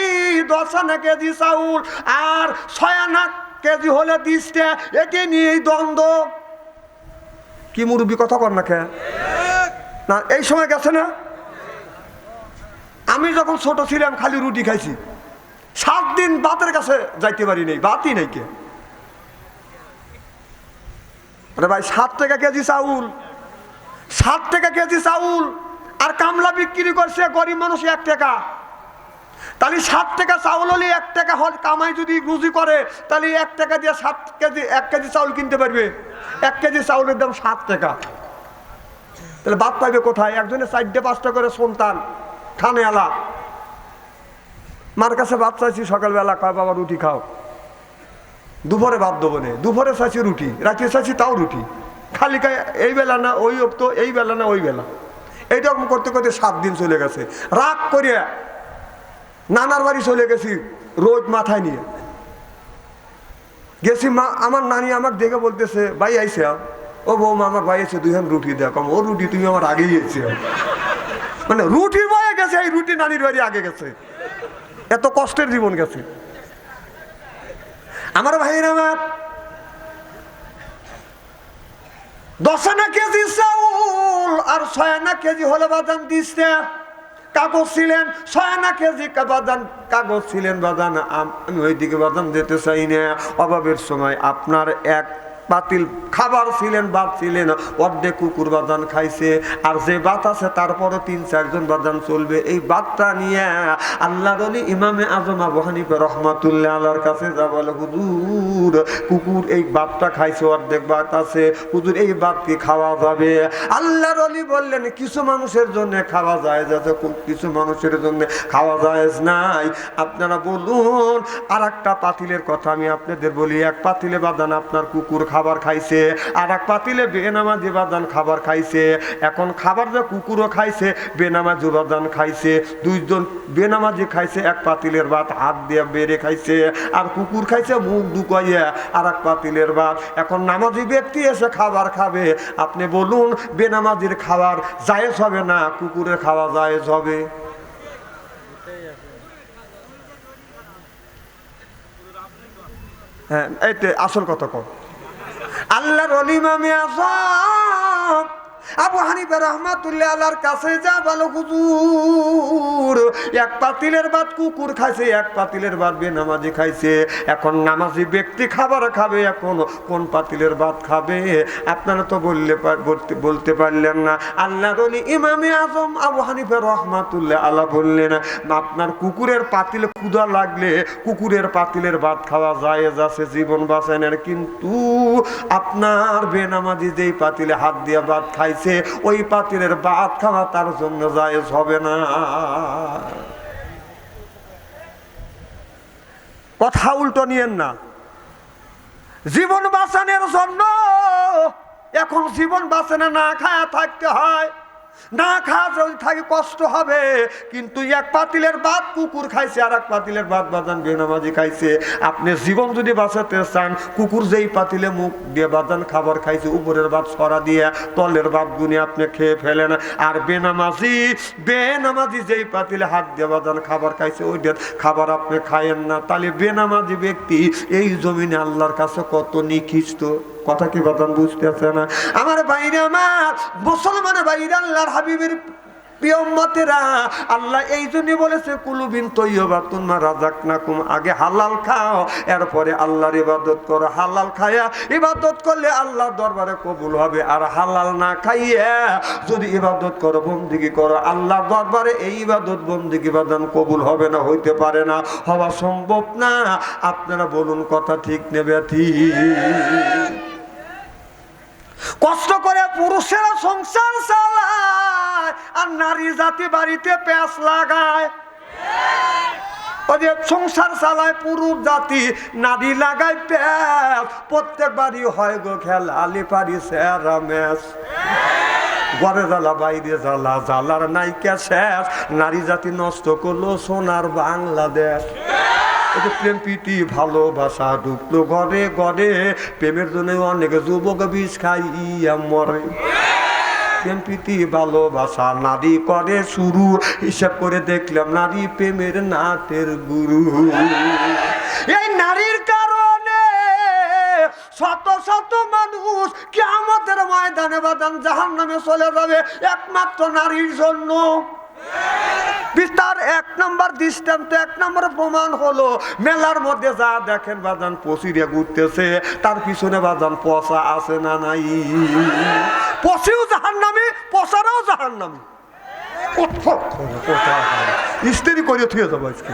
10 আনা কেজি চাউল আর 6 আনা কেজি হলে 20টা, এটি নিয়েই দ্বন্দ্ব। কি মুরব্বী কথা কর না কে না, এই সময় গেছে না। আমি যখন ছোট ছিলাম খালি রুটি খাইছি, 7 দিন ভাতের কাছে যাইতে পারি নাই, ভাতই নাই কে। আরে ভাই 7 টাকা কেজি চাউল, 7 টাকা কেজি চাউল আর কামলা বিক্রি করছে গরিব মানুষ 1 টাকা, তাহলে 7 টাকা চাউল হলে 1 টাকা কামাই যদি রুজি করে তাহলে 1 টাকা দিয়ে 7 কেজি 1 কেজি চাউল কিনতে পারবে। 1 কেজি চাউলের দাম 7 টাকা, তাহলে বাদ পাইবে কোথায়? একজনে 4-5টা করে সন্তান, খানে আলা, মার কাছে ভাত চাইছি সকালবেলা, কয় বাবা রুটি খাও, দুপুরে ভাত দেবো না, দুপুরে চাইছি রুটি, রাতে চাইছি তাও রুটি, খালি খায় এই বেলা না ওই তো, এই বেলা না ওই বেলা, এইরকম করতে করতে 7 দিন চলে গেছে। রাগ করে নানার বাড়ি চলে গেছি রোদ মাথায় নিয়ে গেছি। মা আমার নানি আমাকে দেখে বলতেছে, ভাই আইসে, ও বৌমা আমার ভাই এসে 2 রুটি দেখ। ও রুটি তুমি আমার আগেই এসে, মানে রুটির বয়ে গেছে, এই রুটি নানির বাড়ি আগে গেছে, এত কষ্টের জীবন গেছে। আমার ভাইয়ের আমার 10 আনা কেজি চাউল আর 6 আনা কেজি হলে বাদাম দিচ্ছে, কাগজ ছিলেন 6 আনা কেজি বাদাম কাগজ ছিলেন বাদাম। আমি ওইদিকে বাদাম দিতে চাই না, অভাবের সময় আপনার 1 পাতিল খাবার ছিলেন, ভাত ছিলেন, অর্ধেক কুকুর বাদান খাইছে, আর যে ভাত আছে তারপরে 3-4 জন বাদান চলবে। এই ভাতটা নিয়ে আল্লাহর ওলি ইমামে আজম আবু হানিফা রহমাতুল্লাহ আলাইহির কাছে যা বলে, হুজুর কুকুর এই ভাতটা খাইছে, অর্ধেক ভাত আছে, হুজুর এই ভাত কি খাওয়া যাবে? আল্লাহর ওলি বললেন, কিছু মানুষের জন্য খাওয়া যায়, যাতে কিছু মানুষের জন্য খাওয়া যায় নাই। আপনারা বলুন। আর একটা পাতিলের কথা আমি আপনাদের বলি, 1 পাতিলে বাদান আপনার কুকুর খাবার খাইছে, আর 1 পাতিলে বেনামাজি বাদান খাবার খাইছে। এখন খাবার যে কুকুরও খাইছে, বেনামাজি বাদান খাইছে, 2 জন বেনামাজি খাইছে 1 পাতিলের ভাত হাত দিয়ে বেড়ে খাইছে, আর কুকুর খাইছে মুখ ঢুকাইয়া আর 1 পাতিলের ভাত। এখন নামাজি ব্যক্তি এসে খাবার খাবে, আপনি বলুন বেনামাজির খাবার জায়েজ হবে না কুকুরের খাওয়া জায়েজ হবে? হ্যাঁ, এইটা আসল কথা কর। আল্লাহর ওলি ইমামে আজম আবু হানিফা রাহমাতুল্লাহ আলাইহির কাছে যা বলো, হুজুর 1 পাতিলের ভাত কুকুর খাইছে, 1 পাতিলের ভাত বেনামাজি খাইছে। এখন নামাজি ব্যক্তি খাবার খাবে, এখন কোন পাতিলের ভাত খাবে? আপনারা তো বলতে পারলেন না। আল্লাহর ওলি ইমামে আজম আবু হানিফা রাহমাতুল্লাহ আলাইহি বললেন, আপনার কুকুরের পাতিলে ক্ষুধা লাগলে কুকুরের পাতিলের ভাত খাওয়া জায়েজ আছে জীবন বাঁচানোর, কিন্তু আপনার বেনামাজি যেই পাতিলে হাত দিয়ে ভাত খাইছে ওই পাতিলের ভাত খাওয়া তার জন্য জায়েজ হবে না। কথা উল্টো নিয়েন না। জীবন বাঁচানোর জন্য এখন জীবন বাঁচানো না খায়া থাকতে হয়, না খাওয়া যদি থাকে কষ্ট হবে, কিন্তু 1 পাতিলের ভাত কুকুর খাইছে আর 1 পাতিলের ভাত বাদান বেনামাজি খাইছে। আপনি জীবন যদি বাঁচাতে চান, কুকুর যেই পাতিলে মুখ দিয়ে বাদান খাবার খাইছে, উপরের ভাত ছড়া দিয়ে তলের ভাত গুনে আপনি খেয়ে ফেলেন, আর বেনামাজি যেই পাতিলে হাত দিয়ে বাদান খাবার খাইছে ওই খাবার আপনি খায়েন না। তাহলে বেনামাজি ব্যক্তি এই জমিনে আল্লাহর কাছে কত নিকৃষ্ট। কথা কি বাদান বুঝতে আছে না? আমার বাইরে, আমার মুসলমান বাইরে, আল্লাহর হাবিবের প্রিয় উম্মতেরা, আল্লাহ এই জন্য বলেছে কুলুবিন তৈয়বাতুন মা রাযাকনাকুম, আগে হালাল খাও, এরপরে আল্লাহর ইবাদত করো। হালাল খায়া ইবাদত করলে আল্লাহর দরবারে কবুল হবে, আর হালাল না খাইয়া যদি ইবাদত করো, বন্দেগী করো, আল্লাহর দরবারে এই ইবাদত বন্দেগী বাদান কবুল হবে না, হইতে পারে না, হওয়া সম্ভব না। আপনারা বলুন কথা ঠিক নেবে ঠিক? কষ্ট করে পুরুষেরা সংসার চালায় আর নারী জাতি বাড়িতে প্যাঁচ লাগায়। ওই যে সংসার চালায় পুরুষ জাতি, নারী লাগায় প্যাঁচ। প্রত্যেক বাড়ি হয় গো খেলা, আলি পারি সেরা ম্যাচ, ঘরে জ্বালা বাইরে জ্বালা, জ্বালার নাইকা শেষ। নারী জাতি নষ্ট করলো সোনার বাংলাদেশ। প্রেম প্রীতি ভালোবাসা ঢুকলো ঘরে ঘরে, প্রেমের জন্য অনেক যুবক বিষ খাইয়া মরে। প্রেম প্রীতি ভালোবাসা নারী করে শুরু, হিসাব করে দেখলাম নারী প্রেমের নাটের গুরু। এই নারীর কারণে শত শত মানুষ কিয়ামতের ময়দানে বাদান জাহান্নামে চলে যাবে, একমাত্র নারীর জন্য। তার 1 নম্বর দৃষ্টান্ত, 1 নম্বর প্রমাণ হলো মেলার মধ্যে যা দেখেন বাজান পচিরে ঘুরতেছে, তার পিছনে বাজান পচা আছে না নাই? পচিও জাহান্নামী, পচারাও জাহান্নামী। স্ত্রী করে থুয়ে যাবো আজকে।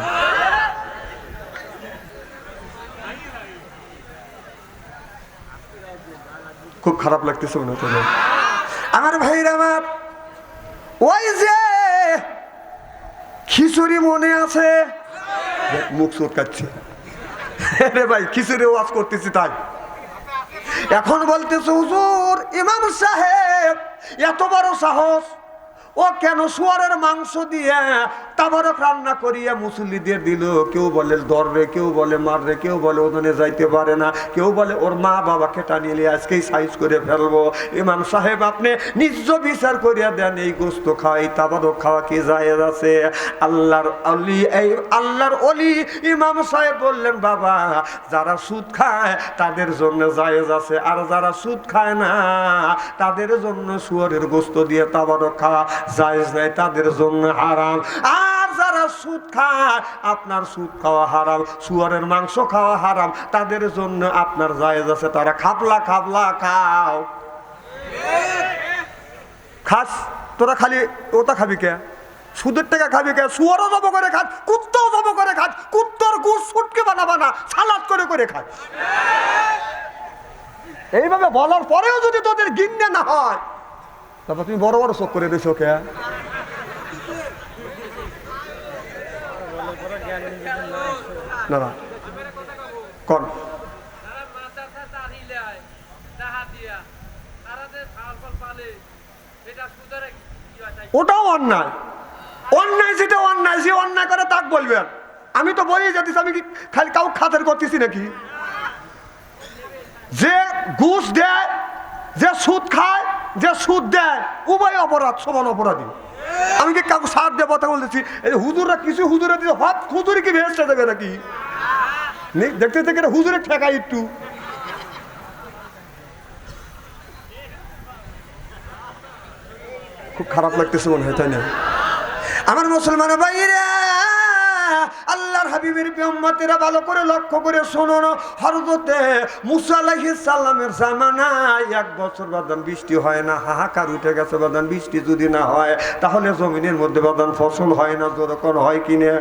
খুব খারাপ লাগতেছে মনে হতো আমার ভাইরা আমার। ওই যে খিচুড়ি মনে আছে, মুখ চুরকাচ্ছে রে ভাই, খিচুড়ি ওয়াজ করতেছি তাই এখন বলতেছে হুজুর ইমাম সাহেব এত বড় সাহস, ও কেন শুয়ারের মাংস দিয়ে তাবারক রান্না করিয়া মুসল্লিদের দিল? কেউ বলে ধরবে, কেউ বলে মারবে, কেউ বলে ওদনে যাইতে পারে না, কেউ বলে ওর মা বাবাকে টানিয়ে নিয়ে আজকেই সাইজ করে ফেলবো। ইমাম সাহেব আপনি নিজ বিচার করিয়া দেন, এই গোস্ত খাওয়া, এই তাবারক খাওয়া কি জায়েজ আছে? আল্লাহর অলি, এই আল্লাহর অলি ইমাম সাহেব বললেন বাবা যারা সুদ খায় তাদের জন্য জায়েজ আছে, আর যারা সুদ খায় না তাদের জন্য শুয়ারের গোস্ত দিয়ে তাবারক খাওয়া জায়েজ নাই, তাদের জন্য হারাম। আর যারা সুদ খায়, আপনার সুদ খাওয়া হারাম, শুয়ারের মাংস খাওয়া হারাম, তাদের জন্য আপনার জায়েজ আছে, তারা খাবলা খাবলা খাও। খাস তোরা খালি ওটা খাবি কে? সুদের টাকা খাবি কে? শুয়ারও জব করে খাস, কুত্তাও জব করে খাস, কুত্তর গুড় সুটকে বানা সালাদ করে করে খাস। এইভাবে বলার পরেও যদি তোদের গিন্নে না হয়, তারপর তুমি বড় বড় চোখ করে দিছো কে? না না কোন ওটাও অন্যায়। অন্যায় যেটা অন্যায়, যে অন্যায় করে তাক বলবেন। আমি তো বলি যাচ্ছি, আমি কি খালি কাউ খাতের করতেছি নাকি? যে ঘুষ দেয়, যে সুদ খায়, যে সুদ দেয়, উভয় অপরাধ, সমান অপরাধী। আমি কি কাউকে সার দিয়ে কথা বলতেছি? এই হুজুররা কিছু হুজুরে দিতে হপ হুজুরি কি ভেসতে দেবে নাকি? দেখতে দেখে হুজুরে ঠেকাই একটু। খুব খারাপ লাগতেছে মনে হয়, তাই না? আমার মুসলমান ভাইরা, আল্লাহর হাবিবের উম্মতেরা ভালো করে লক্ষ্য করে শুনুন। হযরতে মুসা আলাইহিস সালামের জামানায় 1 বছর বাদান বৃষ্টি হয় না, হাহাকার উঠে গেছে বাদান। বৃষ্টি যদি না হয় তাহলে জমিনের মধ্যে বাদান ফসল হয় না, যখন হয় কিনে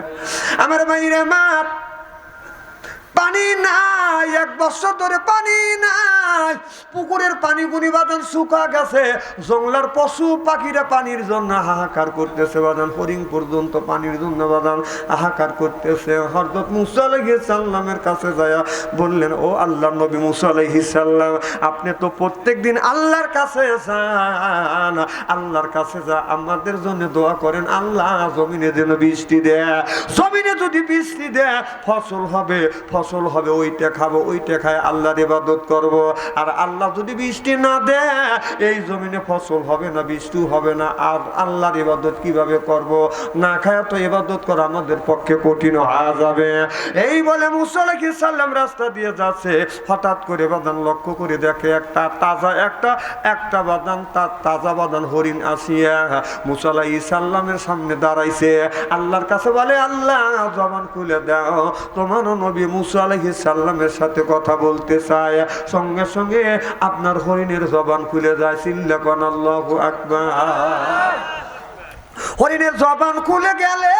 আমার ভাইরা মার পানি নাই, 1 বছর ধরে পানি নাই। পুকুরের পানি গুনি বাদান শুকা গেছে। জঙ্গলার পশু পাখিরা পানির জন্য হাহাকার করতেছে বাদান, হরিণ পর্যন্ত পানির জন্য বাদান হাহাকার করতেছে। হযরত মুসা আলাইহিস সালামের কাছে যায় বললেন, ও আল্লাহর নবী মুসা আলাইহিস সালাম, আপনি তো প্রত্যেকদিন আল্লাহর কাছে যান, আল্লাহর কাছে যা আমাদের জন্য দোয়া করেন, আল্লাহ জমিনে যেন বৃষ্টি দেয়। জমিনে যদি বৃষ্টি দেয় ফসল হবে, ফসল হবে, ওইটা খাবো, ওইটা খায় আল্লাহর ইবাদত করব। আর আল্লাহ যদি বৃষ্টি না দেয় এই জমিনে ফসল হবে না, বৃষ্টি হবে না, আর আল্লাহর ইবাদত কিভাবে করব? না খায় তো ইবাদত করা আমাদের পক্ষে কঠিন হয়ে যাবে। এই বলে মুসা আলাইহিস সালাম রাস্তা দিয়ে যাচ্ছে। হঠাৎ করে বাদান লক্ষ্য করে দেখে একটা তাজা একটা বাদান, তার তাজা বাদান হরিণ আসিয়া মুসা আলাইহিস সালামের সামনে দাঁড়াইছে। আল্লাহর কাছে বলে, আল্লাহ জবান খুলে দাও, তোমার নবী মুসা আলাইহিস সালামের সাথে কথা বলতে চায়। সঙ্গে সঙ্গে আপনার হরিণের জবান খুলে যায়। চিল্লাবেন আল্লাহু আকবার। হরিণের জবান খুলে গেলে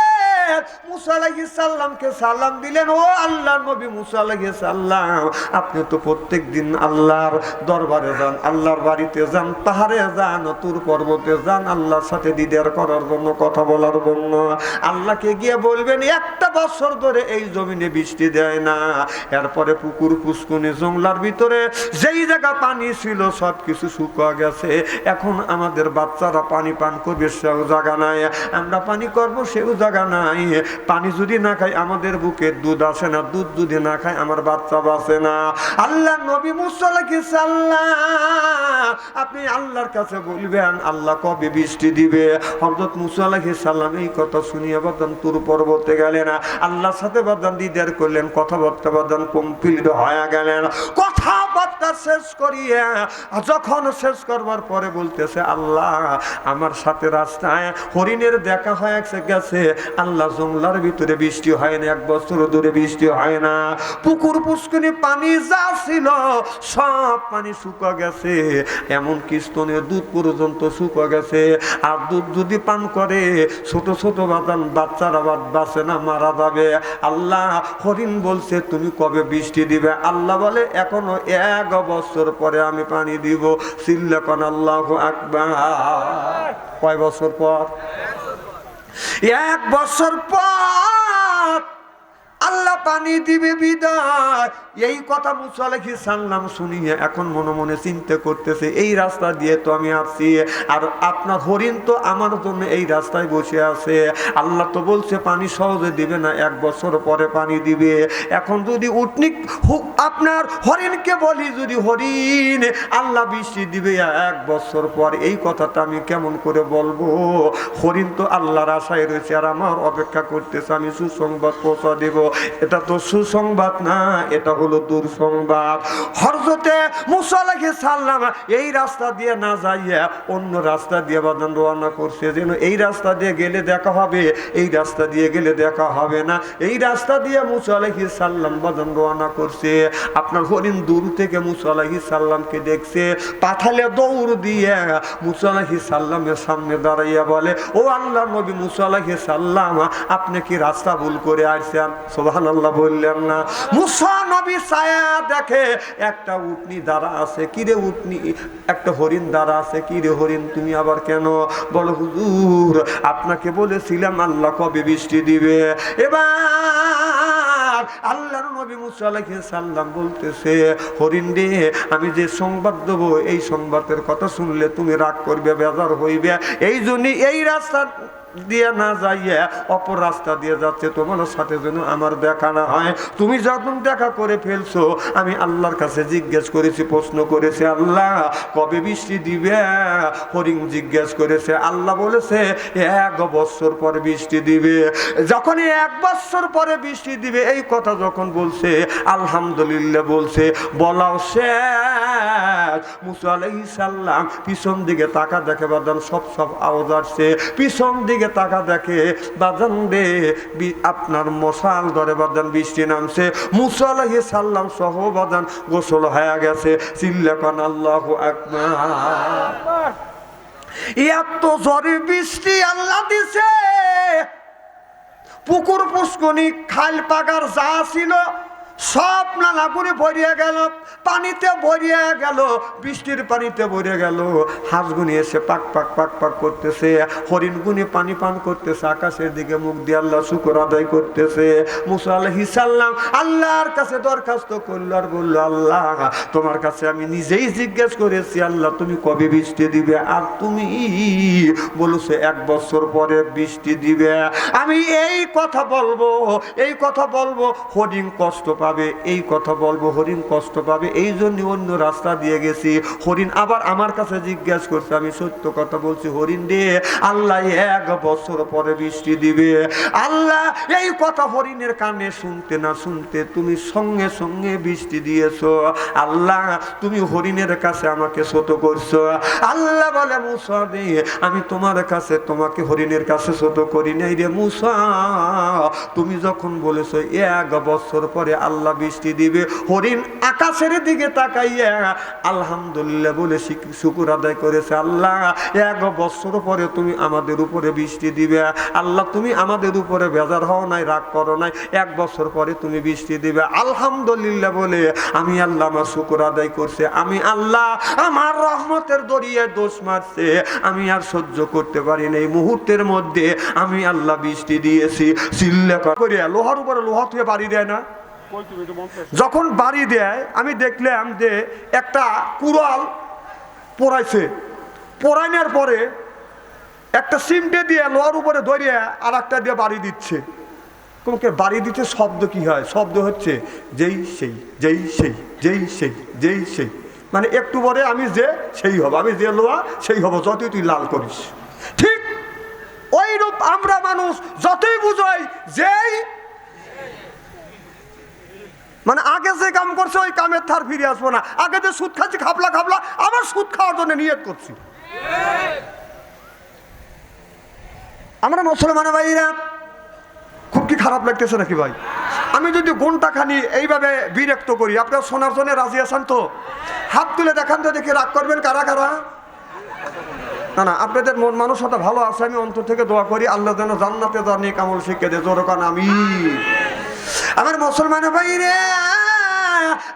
মুসা আলাইহিস সালামকে সালাম দিলেন, ও আল্লাহর নবী মুসা আলাইহিস সালাম, আপনি তো প্রত্যেকদিন আল্লাহর দরবারে যান, আল্লাহর বাড়িতে যান, পাহাড়ে যান, তুর পর্বতে যান, আল্লাহর সাথে দিদার করার জন্য, কথা বলার জন্য। আল্লাহকে গিয়ে বলবেন 1 বছর ধরে এই জমিনে বৃষ্টি দেয় না। এরপরে পুকুর পুষ্কুনি জংলার ভিতরে যেই জায়গা পানি ছিল সব কিছু শুকিয়ে গেছে। এখন আমাদের বাচ্চারা পানি পান করবে, সেও জায়গা নাই, আমরা পানি করবো সেও জায়গা নাই। পানি যদি না খাই আমাদের বুকে দুধ আসে না, দুধ যদি না খাই আমার বাচ্চা বাঁচে না। আল্লাহ নবী মুসা আলাইহিস সালাম, আপনি আল্লাহর কাছে বলবেন আল্লাহ কবে বৃষ্টি দিবে। হযরত মুসা আলাইহিস সালাম এই কথা শুনিয়ে বাদান তুর পর্বতে গেলেন, আল্লাহর সাথে বাদান দিদার করলেন, কথাবার্তা বাদান কমপ্লিট হয়ে গেলেন। কথাবার্তা শেষ করিয়ে যখন শেষ করবার পরে বলতেছে, আল্লাহ আমার সাথে রাস্তায় হরিণের দেখা হয়ে গেছে, আল্লাহ আল্লাহ জংলার ভিতরে বৃষ্টি হয় না, 1 বছর ধরে বৃষ্টি হয় না। পুকুর পুষ্করিণী পানি যা ছিল সব পানি শুকা গেছে, এমনকি স্তনের দুধ পর্যন্ত শুকা গেছে। আর দুধ যদি পান করে ছোট ছোট বাচ্চারা বাঁচে না, মারা যাবে। আল্লাহ হরিণ বলছে তুমি কবে বৃষ্টি দিবে? আল্লাহ বলে এখনো 1 বছর পরে আমি পানি দিব। সিল্লাকান আল্লাহু আকবার। কয় বছর পর? 1 বছর পর আল্লাহ পানি দিবে বিদায়। এই কথা মুসা আলাইহিস সালাম শুনিয়ে এখন মনে মনে চিন্তা করতেছে, এই রাস্তা দিয়ে তো আমি আসছি, আর আপনার হরিণ তো আমার জন্য এই রাস্তায় বসে আছে। আল্লাহ তো বলছে পানি সহজে দিবে না, 1 বছর পরে পানি দিবে। এখন যদি উটনি আপনার হরিণকে বলি, যদি হরিণ আল্লাহ বৃষ্টি দিবে 1 বছর পর, এই কথাটা আমি কেমন করে বলবো? হরিণ তো আল্লাহর আশায় রয়েছে আর আমার অপেক্ষা করতেছে আমি সুসংবাদ পৌঁছা দেব। এটা তো সুসংবাদ না, এটা হলো দুঃসংবাদ। হযরতে মুসা আলাইহিস সালাম এই রাস্তা দিয়ে না যাইয়া অন্য রাস্তা দিয়ে বাদান রওনা করছে, যেন এই রাস্তা দিয়ে গেলে দেখা হবে, এই রাস্তা দিয়ে গেলে দেখা হবে না। এই রাস্তা দিয়ে মুসা আলাইহিস সালাম বাদান রওনা করছে। আপনার হরিণ দূর থেকে মুসা আলাইহিস সালামকে দেখছে, পাথালে দৌড় দিয়ে মুসা আলাইহিস সালামের সামনে দাঁড়াইয়া বলে, ও আল্লাহর নবী মুসা আলাইহিস সালাম, আপনি কি রাস্তা ভুল করে আসছেন? সুবহানাল্লাহ বললেন না। মুসা নবী ছায়া দেখে একটা উটনি দাঁড়া আছে। কিরে উটনি, একটা হরিণ দাঁড়া আছে। কিরে হরিণ তুমি আবার কেন? বলো হুজুর আপনাকে বলেছিলাম আল্লাহ কবে বৃষ্টি দিবে। এবার আল্লাহর নবী মুসা আলাইহিস সালাম বলতেছে, হরিণ রে আমি যে সংবাদ দেব এই সংবাদের কথা শুনলে তুমি রাগ করবে, বেজার হইবে, এই জন্য এই রাস্তা দিয়ে না যাইয়া অপর রাস্তা দিয়ে যাচ্ছে, তোমার সাথে যেন আমার দেখা না হয়। তুমি যখন দেখা করে ফেলছো, আমি আল্লাহর কাছে জিজ্ঞেস করেছি, প্রশ্ন করেছি, আল্লাহ কবে বৃষ্টি দিবে? হরিণ জিজ্ঞেস করেছে, আল্লাহ বলেছে 1 বছর পরে বৃষ্টি দিবে। যখন 1 বছর পরে বৃষ্টি দিবে এই কথা যখন বলছে, আলহামদুলিল্লাহ বলছে, বলাও শেষ। মুসা আলাইহিস সালাম পিছন দিকে তাকা দেখে বাদান সব আওয়াজ আসছে, পিছন দিকে টাকা দেখে বাজান রে আপনার মশাল ধরে বাজান বৃষ্টি নামছে। মুসা আলাইহিস সালাম সহ বাজান গোসল হয়ে গেছে। চিল্লাকান আল্লাহু আকবার। এত জোরে বৃষ্টি আল্লাহ দিছে, পুকুর পুষ্কনি খাল পাগার যা ছিল সব নালা করে ভরিয়ে গেল, পানিতে ভরিয়ে গেল, বৃষ্টির পানিতে ভরে গেল। হাঁসগুনি এসে পাক পাক পাক পাক করতেছে, হরিণগুনি পানি পান করতেছে, আকাশের দিকে মুখ দিয়ে আল্লাহ শুকর আদায় করতেছে। মুসা আলাইহিস সালাম আল্লাহর কাছে দরখাস্ত করলো আর বললো, আল্লাহ তোমার কাছে আমি নিজেই জিজ্ঞেস করেছি আল্লাহ তুমি কবে বৃষ্টি দিবে, আর তুমি বলেছো 1 বছর পরে বৃষ্টি দিবে। আমি এই কথা বলবো, এই কথা বলবো, হরিণ কষ্ট পাবে, এই কথা বলবো, হরিণ কষ্ট পাবে, এই জন্য অন্য রাস্তা দিয়ে গেছি। হরিণ আবার আমার কাছে জিজ্ঞেস করছে, আমি সত্য কথা বলছি হরিণ রে, আল্লাহ 1 বছর পরে বৃষ্টি দিবে। আল্লাহ এই কথা হরিণের কানে শুনতে না শুনতে তুমি সঙ্গে সঙ্গে বৃষ্টি দিয়েছো। আল্লাহ তুমি হরিণের কাছে আমাকে ছোট করছো। আল্লাহ বলে, মুসা রে আমি তোমার কাছে তোমাকে হরিণের কাছে ছোট করি নাই রে মুসা, তুমি যখন বলেছো 1 বছর পরে আল্লাহ বৃষ্টি দিবে, হরিণ আকাশের দিকে তাকাইয়া আলহামদুলিল্লাহ বলে শুকর আদায় করেছে। আল্লাহ 1 বছর পরে তুমি আমাদের উপরে বৃষ্টি দিবে। আল্লাহ তুমি আমাদের উপরে বেজার হও নাই, রাগ করো নাই, 1 বছর পরে তুমি বৃষ্টি দিবে। আলহামদুলিল্লাহ বলে আমি আল্লাহ আমার শুকর আদায় করছে। আমি আল্লাহ আমার রহমতের দরিয়ায় দোষ মারছে, আমি আর সহ্য করতে পারি না, এই মুহূর্তের মধ্যে আমি আল্লাহ বৃষ্টি দিয়েছি। চিল্লা করে লোহার উপরে লোহা থেকে বাড়ি দেয় না, যখন বাড়ি দেয় আমি দেখলাম যে একটা কুড়াল পোড়াইছে, পোড়াইনার পরে একটা সিমটে দিয়ে লোহার উপরে ধরিয়ে আর একটা দিয়ে বাড়ি দিচ্ছে। তোমাকে বাড়ি দিতে শব্দ কি হয়? শব্দ হচ্ছে যেই সেই, যেই সেই, যেই সেই, যেই সেই, মানে একটু পরে আমি যে সেই হব, আমি যে লোহা সেই হব, যতই তুই লাল করিস। ঠিক ওই রূপ আমরা মানুষ যতই বুঝাই যেই, মানে আগে যে কাম করছে ওই কামের ধার ফিরে আসবো না। আগে যে সুদ খাচ্ছি খাবলা খাবলা, আবার সুদ খাওয়ার জন্য নিয়ত করছি। আমরা মুসলমান ভাইরা খুব কি খারাপ লাগতেছে নাকি ভাই? আমি যদি ঘন্টা খানি এইভাবে বিরক্ত করি, আপনারা শোনার জন্য রাজি আছেন তো? হাত তুলে দেখান তো দেখি, রাগ করবেন কারা কারা? না না, আপনাদের মন মানসিকতা ভালো আছে, আমি অন্তর থেকে দোয়া করি আল্লাহ যেন জান্নাতে যাওয়ার নেক আমল শিখিয়ে দেয়। জোরে কান আমিন। আমার মুসলমান ভাই রে,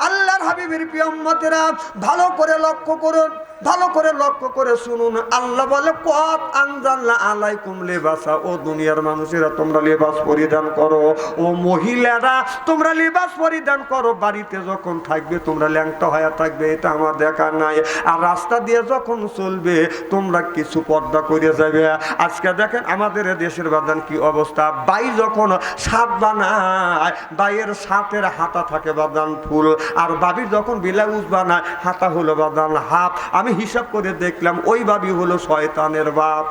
আল্লাহর হাবিবের প্রিয় উম্মতেরা, ভালো করে লক্ষ্য করুন, ভালো করে লক্ষ্য করে শুনুন। আল্লাহ বলে কত আনজালনা আলাইকুম লিবাসা, ও দুনিয়ার মানুষেরা তোমরা লিবাস পরিধান করো, ও মহিলারা তোমরা লিবাস পরিধান করো। বাড়িতে যখন থাকবে তোমরা ল্যাংটা হয়ে থাকবে, এটা আমার দেখা নাই। আর রাস্তা দিয়ে যখন চলবে তোমরা কিছু পর্দা করে যাবে। আজকে দেখেন আমাদের দেশের বাদান কি অবস্থা। বাই যখন সাত বানায়, বাইয়ের সাতের হাতা থাকে বাদান ফুল, আর বাবির যখন ব্লাউজ বানায় হাতা হলো বাদান হাফ। আমি হিসাব করে দেখলাম ওই বাবি হলো শয়তানের বাপ।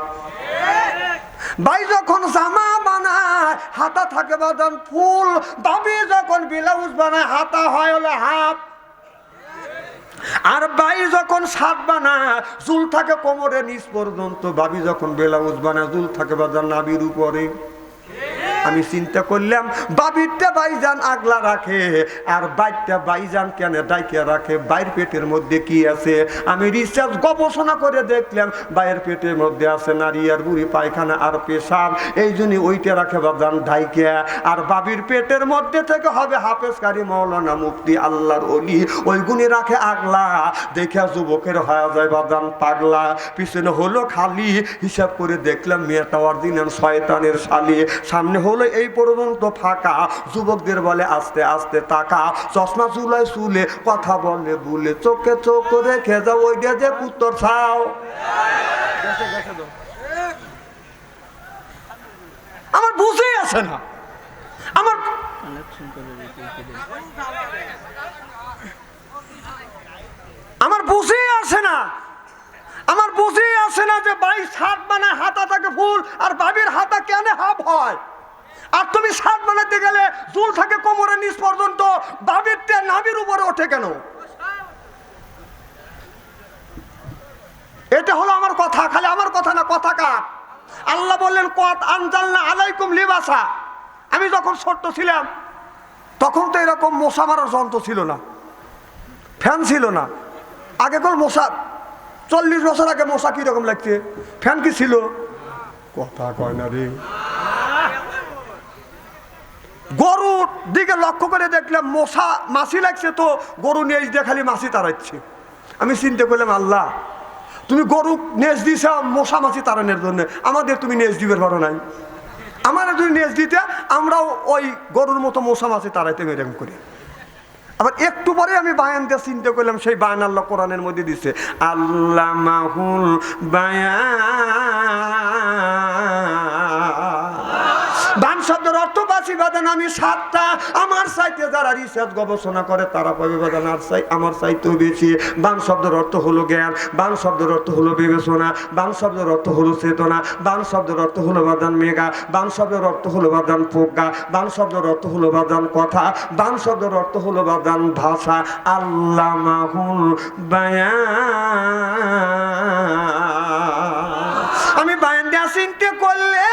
ভাই যখন জামা বানায় হাতা থাকে বাদান ফুল, বাবি যখন ব্লাউজ বানায় হাতা হয় হলো হাফ। আর বাই যখন শার্ট বানায় চুল থাকে কোমরের নিচ পর্যন্ত, বাবি যখন ব্লাউজ বানায় চুল থাকে বাদান নাভির উপরে। আমি চিন্তা করলাম বাবিরটা বাইজান আগলা রাখে আর বাইরটা বাইজান কেন ডাইকে রাখে, বাইর পেটের মধ্যে কি আছে? আমি রিসার্চ গবেষণা করে দেখলাম বাইরের পেটের মধ্যে আছে নারী আর বুড়ি পায়খানা আর পেশাব, এই জন্য ওইটা রাখে বাদান ডাইকে। আর বাবির পেটের মধ্যে থেকে হবে হাফেজ কারি মাওলানা মুফতি আল্লাহর ওলি, ওই গুণে রাখে আগলা। দেখে যুবকের হয়ে যায় বাদান পাগলা, পিছনে হলো খালি। হিসাব করে দেখলাম মেয়েটা অরিজিনাল শয়তানের শালি, সামনে হলো এই পর্যন্ত ফাঁকা। যুবকদের বলে আস্তে আস্তে তাকা, চশমা চুলায় চুলে কথা বলে ভুলে, চোখে চোখ রেখে যাও ওইটা যে পুত্তর ছাও। আমার বুঝেই আসে না, আমার বুঝেই আসে না, আমার বুঝেই আসে না যে ভাই শার্ট বানায় হাতা থাকে ফুল আর বাবির হাতা কেন হাফ হয়। আর তুমি শার্ট বানাতে গেলে চুল থাকে কোমরের নিচ পর্যন্ত, বাবির তে নাভির উপরে ওঠে কেন? এটা হলো আমার কথা, খালি আমার কথা না, কথা কার? আল্লাহ বললেন কত আনজালনা আলাইকুম লিবাসা। আমি যখন ছোট্ট ছিলাম তখন তো এরকম মশা মারার যন্ত্র ছিল না, ফ্যান ছিল না। আগে কোন মশা 40 বছর আগে মশা কিরকম লাগছে, ফ্যান কি ছিল? কথা কয় না রে। গরুর দিকে লক্ষ্য করে দেখলাম মশা মাছি লাগছে, তো গরু নেজ দিয়ে খালি মাছি তাড়াচ্ছে। আমি চিন্তা করলাম আল্লাহ তুমি গরু নেজ দিছ মশা মাছি তাড়ানোর জন্য, আমাদের তুমি নেজ দিবের পারো নাই। আমাদের যদি নেজ দিতে আমরাও ওই গরুর মতো মশা মাছি তাড়াইতে এরকম করি। আবার একটু পরে আমি বায়ান দিয়ে চিন্তা করলাম সেই বায়ান আল্লাহ কোরআনের মধ্যে দিচ্ছে, আল্লামাহুল বান শব্দের অর্থ বাঁচি বাদান আমি সাতটা। আমার চাইতে যারা রিসার্চ গবেষণা করে তারা পাবে বাদান আর চাই আমার চাইতেও বেশি। বান শব্দের অর্থ হলো জ্ঞান, বান শব্দের অর্থ হলো বিবেচনা, বান শব্দের অর্থ হলো চেতনা, বান শব্দের অর্থ হলো বাদান মেঘা, বান শব্দের অর্থ হলো বাদান প্রজ্ঞা, বান শব্দের অর্থ হলো বাদান কথা, বান শব্দের অর্থ হলো বাদান ভাষা। আল্লামাহুল বায়ান। আমি বায়ান দেওয়া চিন্তা করলে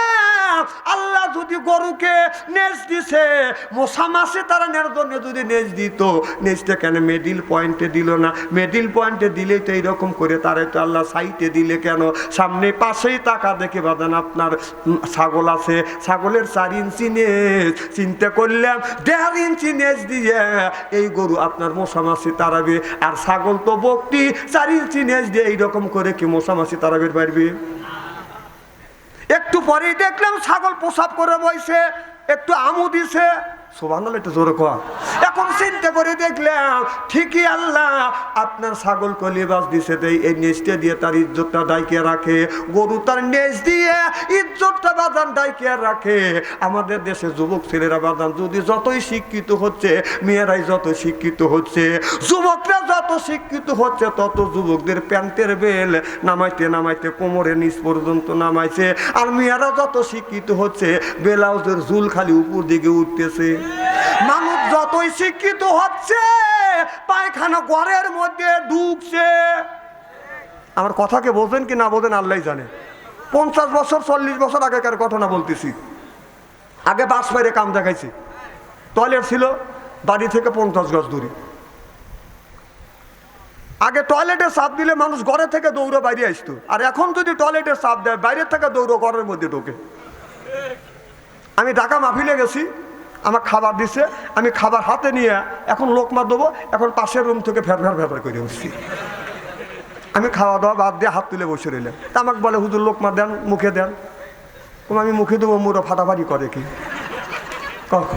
আল্লাহ যদি গরুকে নেজ দিছে মশা মাছে তারা নেওয়ার জন্য যদি নেজ দিত, নেজটা কেন মিডিল পয়েন্টে দিল না? মিডিল পয়েন্টে দিলেই তো এইরকম করে তারাই তো আল্লাহ সাইটে দিলে কেন? সামনে পাশেই টাকা দেখে বাদান আপনার ছাগল আছে, ছাগলের 4 ইঞ্চি নেজ, চিন্তা করলাম 1.5 ইঞ্চি নেজ দিয়ে এই গরু আপনার মশা মাছি তাড়াবে। আর ছাগল তো বকটি, 4 ইঞ্চি নেজ দিয়ে এইরকম করে কি মশা মাছি তাড়াবে পারবে? একটু পরেই দেখলাম ছাগল প্রসাব করে বইছে, একটু আমু দিছে, সুবহানাল্লাহ, একটু জোরে কর। এখন চিন্তা করে দেখলাম ঠিকই আল্লাহ আপনার ছাগল কলিবাস দিছে, এই নেজটা দিয়ে তার ইজ্জতটা ডাইকে রাখে। গরু তার নেজ দিয়ে ইজ্জতটা বাদান ডাইকে রাখে। আমাদের দেশে যুবক ছেলেরা বাদান যদি যতই শিক্ষিত হচ্ছে, মেয়েরাই যত শিক্ষিত হচ্ছে, যুবকরা যত শিক্ষিত হচ্ছে, তত যুবকদের প্যান্টের বেল নামাইতে নামাইতে কোমরের নিচ পর্যন্ত নামাইছে। আর মেয়েরা যত শিক্ষিত হচ্ছে, ব্লাউজের ঝুল খালি উপর দিকে উঠতেছে। মানুষ যতই শিক্ষিত হচ্ছে, পায়খানা ঘরের মধ্যে ঢুকছে। আমার কথাকে বোঝেন কি না বোঝেন আল্লাহ জানে। 50 বছর 40 বছর আগেকার ঘটনা বলতেছি। আগে বাস বাইরে কাম দেখাইছি, টয়লেট ছিল বাড়ি থেকে 50 গজ দূরে। আগে টয়লেটের চাপ দিলে মানুষ ঘরে থেকে দৌড়ে বাইরে আসতো, আর এখন যদি টয়লেটের চাপ দেয় বাইরে থেকে দৌড়ো ঘরের মধ্যে ঢোকে। আমি ঢাকা মাহফিলে গেছি, আমার খাবার দিছে, আমি খাবার হাতে নিয়ে এখন লোকমা দেবো, এখন পাশের রুম থেকে ফের করে উঠছি। আমি খাওয়া দাওয়া বাদ দিয়ে হাত তুলে বসে রইলাম। তা আমাকে বলে হুজুর লোকমা দেন, মুখে দেন। আমি মুখে দেবো, মুড়ো ফাটাফাটি করে কি?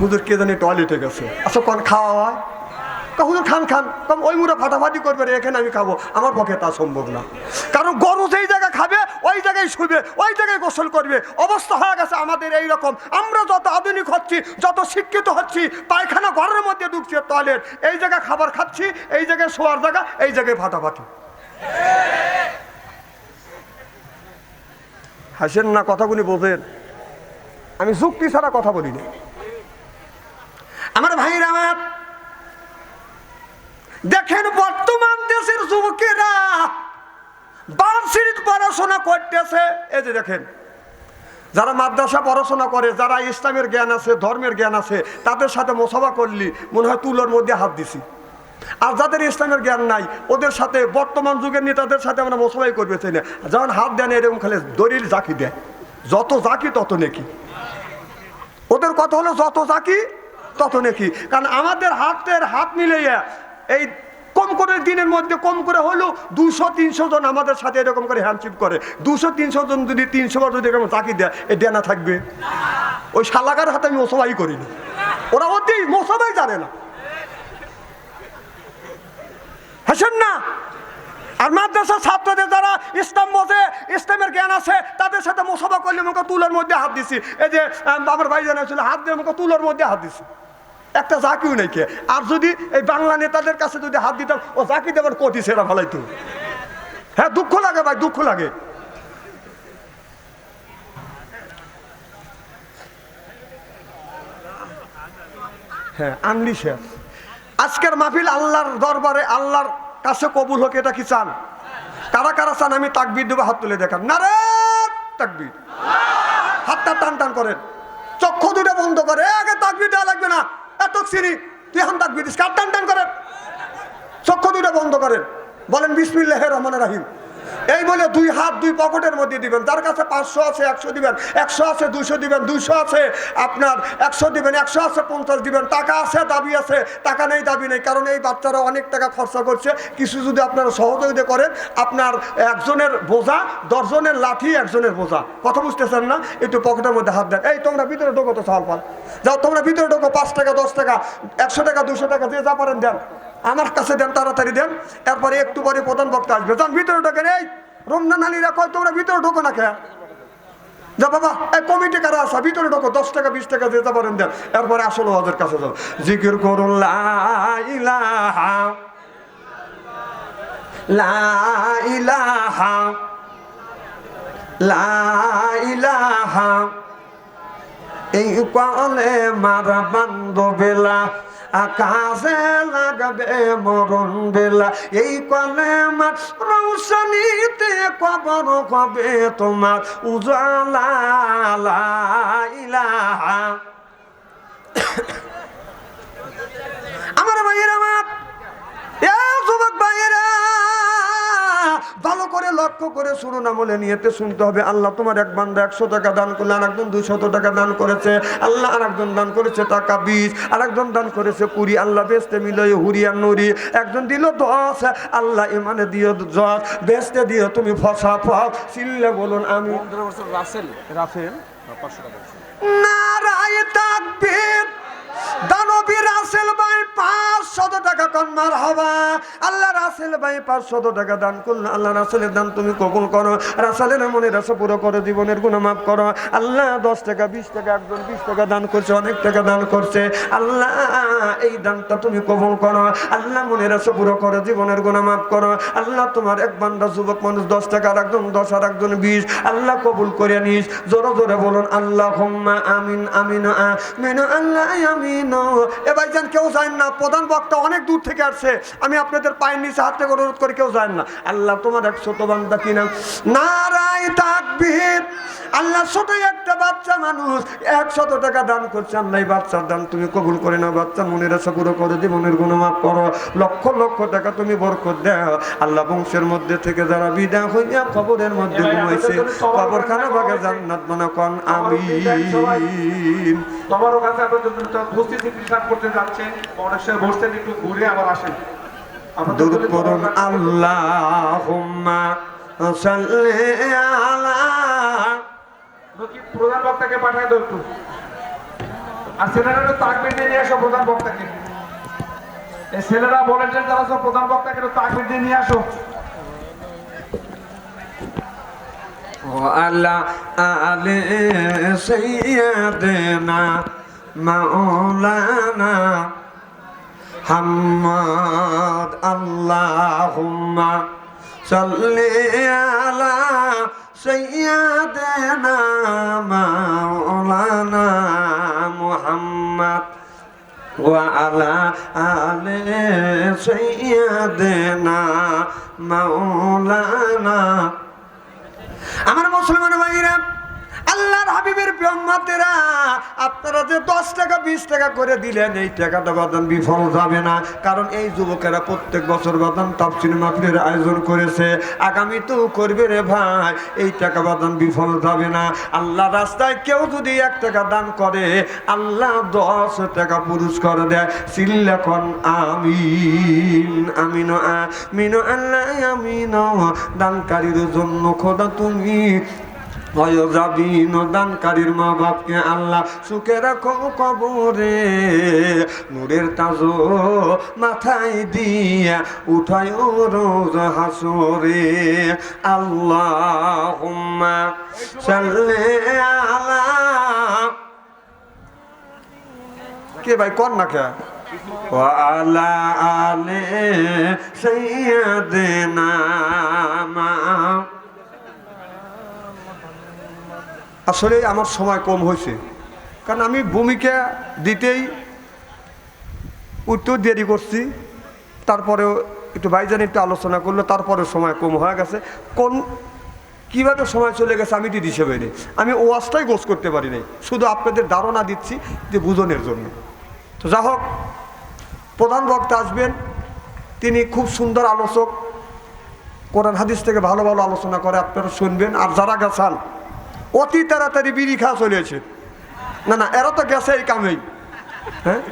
হুজুর কে জানি টয়লেটে গেছে। আচ্ছা কোন খাওয়া হয়? হুজুর খান খান। কম ওই মুড়ো ফাটাফাটি করবে, এখানে আমি খাবো, আমার পক্ষে তা সম্ভব না। কারণ গরু যেই জায়গায় খাবে ওই জায়গায় শুবে, ওই জায়গায় গোসল করবে। অবস্থা হয়ে গেছে আমাদের এইরকম। আমরা যত আধুনিক হচ্ছি, যত শিক্ষিত হচ্ছি, পায়খানা ঘরের মধ্যে ঢুকছে, টয়লেট এই জায়গায় খাবার খাচ্ছি, এই জায়গায় শোয়ার জায়গা, এই জায়গায় ফাটাফাটি। হাসেন না, কথাগুলি বোঝেন। আমি যুক্তি ছাড়া কথা বলি না। আমার ভাইরা আমার দেখেন, বর্তমান দেশের যুবকেরা বার্ষিক পড়াশোনা করতেছে। এই যে দেখেন, যারা মাদ্রাসা পড়াশোনা করে, যারা ইসলামের জ্ঞান আছে, ধর্মের জ্ঞান আছে, তাদের সাথে মোসাফা করলি মনে হয় তুলোর মধ্যে হাত দিছি। আর যাদের ইসলামের জ্ঞান নাই, ওদের সাথে বর্তমান যুগের নেতাদের সাথে আমরা মোসাফাই করবে চাই না। যখন হাত দেন এরকম খালি দলিল জাকি দেয়, যত জাকি তত নেকি। ওদের কথা হলো যত জাকি তত নেকি। কারণ আমাদের হাত মিলিয়ে এই কম করে দিনের মধ্যে কম করে হলো 200-300 জন আমাদের সাথে এরকম করে হ্যান্ডশিপ করে। 200-300 জন যদি 300 বার যদি এরকম জাকি দেয়, এ দেনা থাকবে? ওই শালাকার হাতে আমি মোসাফাই করিনি, ওরা অতি মোসাফাই জানে না। হাসেন না। আর মাদ্রাসার ছাত্রদের যারা ইসলাম বোঝে, ইসলামের জ্ঞান আছে, তাদের সাথে মোসাফা করলে আমাকে তুলোর মধ্যে হাত দিছি। এই যে আমার ভাই জানাচ্ছিল, হাত দিয়ে আমাকে তুলোর মধ্যে হাত দিছি, একটা জাকিও নাই কে। আর যদি এই বাংলা নেতাদের কাছে যদি হাত দিতাম, ও জাকি দেবার কোটি সেরা ভালাইতো। হ্যাঁ, দুঃখ লাগে ভাই, দুঃখ লাগে। হ্যাঁ, আনলি শেষ। আজকের মাহফিল আল্লাহর দরবারে, আল্লাহর কাছে কবুল হোক, এটা কি চান? কারা কারা চান আমি তাকবীর দেবো? হাত তুলে দেখান। নারে তাকবীর। হাতটা টান টান করেন, চক্ষু দুটো বন্ধ করে। আগে তাকবীর দেওয়া লাগবে না, এত চিনি তুই এখন তাকবীর দিস। কার টান টান করেন, চক্ষু দুটো বন্ধ করেন, বলেন বিসমিল্লাহির রহমানির রহিম। এই বলে দুই হাত দুই পকেটের মধ্যে দিবেন। যার কাছে 500 আছে 100 দিবেন, 100 আছে 200 দিবেন, 200 আছে আপনার 100 দিবেন, 100 আছে 50 দিবেন। টাকা আছে, দাবি আছে, টাকা নেই দাবি নেই। কারণ এই বাচ্চারা অনেক টাকা খরচা করছে। কিছু যদি আপনারা সহযোগিতা করেন, আপনার একজনের বোঝা 10 জনের লাঠি, একজনের বোঝা। কথা বুঝতেছেন না? একটু পকেটের মধ্যে হাত দেন। এই তোমরা ভিতরে ঢোকো তো, সাল পাল যাও, তোমরা ভিতরে ঢোকো। 5 টাকা 10 টাকা 100 টাকা 200 টাকা যে যা পারেন দেন, আমার কাছে দেন, তাড়াতাড়ি দেন। এরপরে একটু পরে প্রধান বক্তা আসবে, যান ভিতরে ঢোকেন। এই রমজান আলীরা কয় তোমরা ভিতরে ঢোকো না খেয়া যা বাবা, এই কমিটি কারা আসা, ভিতরে ঢোকো। 10 টাকা 20 টাকা যেতে পারেন দেন। এরপরে আসলে ওদের কাছে যাও, জিকির করুন লা ইলাহা লা ইলাহা লা ইলাহা। এই কালে মারা বান্ধবেলা আকাশে লাগাবে মরণ বেলা। এই কালে মার রৌশনীতে কবর হবে তোমার উজালা লা ইলাহা। আমার ভাইয়ের, আমার যুবক ভাইয়েরা, ভালো করে লক্ষ্য করে শুনুন, আমলে নিয়েতে শুনতে হবে। আল্লাহ তোমার এক বান্দা 100 টাকা দান করলে, আরেকজন 200 টাকা দান করেছে। আল্লাহ আরেকজন দান করেছে টাকা 20, আরেকজন দান করেছে 20। আল্লাহ বেচতে মিলয়ে হুরিয়ার নুরি। একজন দিল 10, আল্লাহ ইমানে দিও 10, বেচতে দিও তুমি ফসা ফল। চিল্লে বলুন আমি। রাসেল নারায়ে তাকবীর। দানবী রাসেল ভাই 500 টাকা কন মারহাবা। আল্লাহ রাসেল ভাই 500 টাকা দান করলো। আল্লাহ রাসেলের দান তুমি কবুল করো। রাসেলের মনের আশা পুরো করো, জীবনের গুনাহ মাফ করো। আল্লাহ 10 টাকা 20 টাকা, একজন 20 টাকা দান করছে, অনেক টাকা দান করছে। আল্লাহ এই দানটা তুমি কবুল করো। আল্লাহ মনের আশা পুরো করো, জীবনের গুনাহ মাফ করো। আল্লাহ তোমার এক বান্দা যুবক মানুষ 10 টাকা, আর একজন 10, আর একজন 20। আল্লাহ কবুল করে নিস। জোরে জোরে বলুন আল্লাহুম্মা আমিন আমিন আমিন। আল্লাহ আমিন। এ ভাইজান কেউ যায় না, প্রধান বক্তা অনেক দূর থেকে আসছে। আমি আপনাদের পায়ের নিচে হাত থেকে অনুরোধ করি, কেউ যায় না। আল্লাহ তোমার এক ছোট বান্দা কি নাম? নারায়ে তাকবীর। আল্লাহ ছোট একটা বাচ্চা মানুষ 100 টাকা দান করছে, আল্লাহ বাচ্চার দান তুমি কবুল করে নাও, বাচ্চার মনের আশা পুরো করে দিই, মনের গুনাহ মাফ করো, লক্ষ লক্ষ টাকা তুমি বরকত দাও আল্লাহ। বংশের মধ্যে থেকে যারা বিদা হইয়া কবরের মধ্যে ঘুমাইছে কবরখানা ভাগে জান্নাত বানাও কোন আমিন। তোমার কাছে উপস্থিতি হিসাব করতে যাচ্ছেন, অনেক সময় বসতেন, একটু ঘুরে আবার আসেন। দুরূদ পড়ুন আল্লাহুম্মা সাল্লি আলা। প্রধান বক্তাকে পাঠায় দাও একটু, আর ছেলেরা একটু তাকবীর দিয়ে নিয়ে আসো প্রধান বক্তাকে। এই ছেলেরা বলেন যে তারা সব প্রধান বক্তাকে একটু তাকবীর দিয়ে নিয়ে আসো। ওয়ালা আলে সাইয়্যিদিনা মাওলানা মুহাম্মদ। আল্লাহুম্মা সাল্লি আলা সাইয়্যিদিনা মাওলানা মুহাম্মদ ওয়া আলা আলি সাইয়্যিদিনা মাওলানা। আমার মুসলমান ভাইরা, আল্লাহর হাবিবের প্রিয় উম্মতেরা, আপনারা যে 10 টাকা 20 টাকা করে দিলেন, এই টাকাটা বাদান বিফল যাবে না। কারণ এই যুবকেরা প্রত্যেক বছর বাদান তাফসীর মাহফিলের আয়োজন করেছে, আগামীতেও করবে রে ভাই। এই টাকা বাদান বিফল যাবে না। আল্লাহ রাস্তায় কেউ যদি 1 টাকা দান করে, আল্লাহ 10 টাকা পুরস্কার দেয়। চিল্লাখন আমিন। আমিন আমিন আল্লাহ আমিন। দানকারীর জন্য খোদা তুমি যাবিন, দানকারীর মা বাপকে আল্লাহ সুখে রাখো কবরে, নূরের তাজ মাথায় দিয়া উঠায় রোজ হাসরে। আল্লাহুম্মা সাল্লি আলা। কে ভাই কর না কে? ওয়া আলা আলি সাইয়্যিদিনা। আসলে আমার সময় কম হয়েছে, কারণ আমি ভূমিকা দিতেই উত্তর দেরি করছি। তারপরেও একটু ভাইজান একটু আলোচনা করলো, তারপরে সময় কম হয়ে গেছে। কোন কীভাবে সময় চলে গেছে আমি দিদি হিসেবে নেই, আমি ওয়াজটাই গোছ করতে পারি নাই, শুধু আপনাদের ধারণা দিচ্ছি যে বুঝনের জন্য। তো যা হোক, প্রধান বক্তা আসবেন, তিনি খুব সুন্দর আলোচক, কোরআন হাদিস থেকে ভালো ভালো আলোচনা করে, আপনারা শুনবেন। আর যারা গেছেন অতি তাড়াতাড়ি বিড়ি খাওয়া চলেছে, না না এরা তো গেছে এই কামেই। হ্যাঁ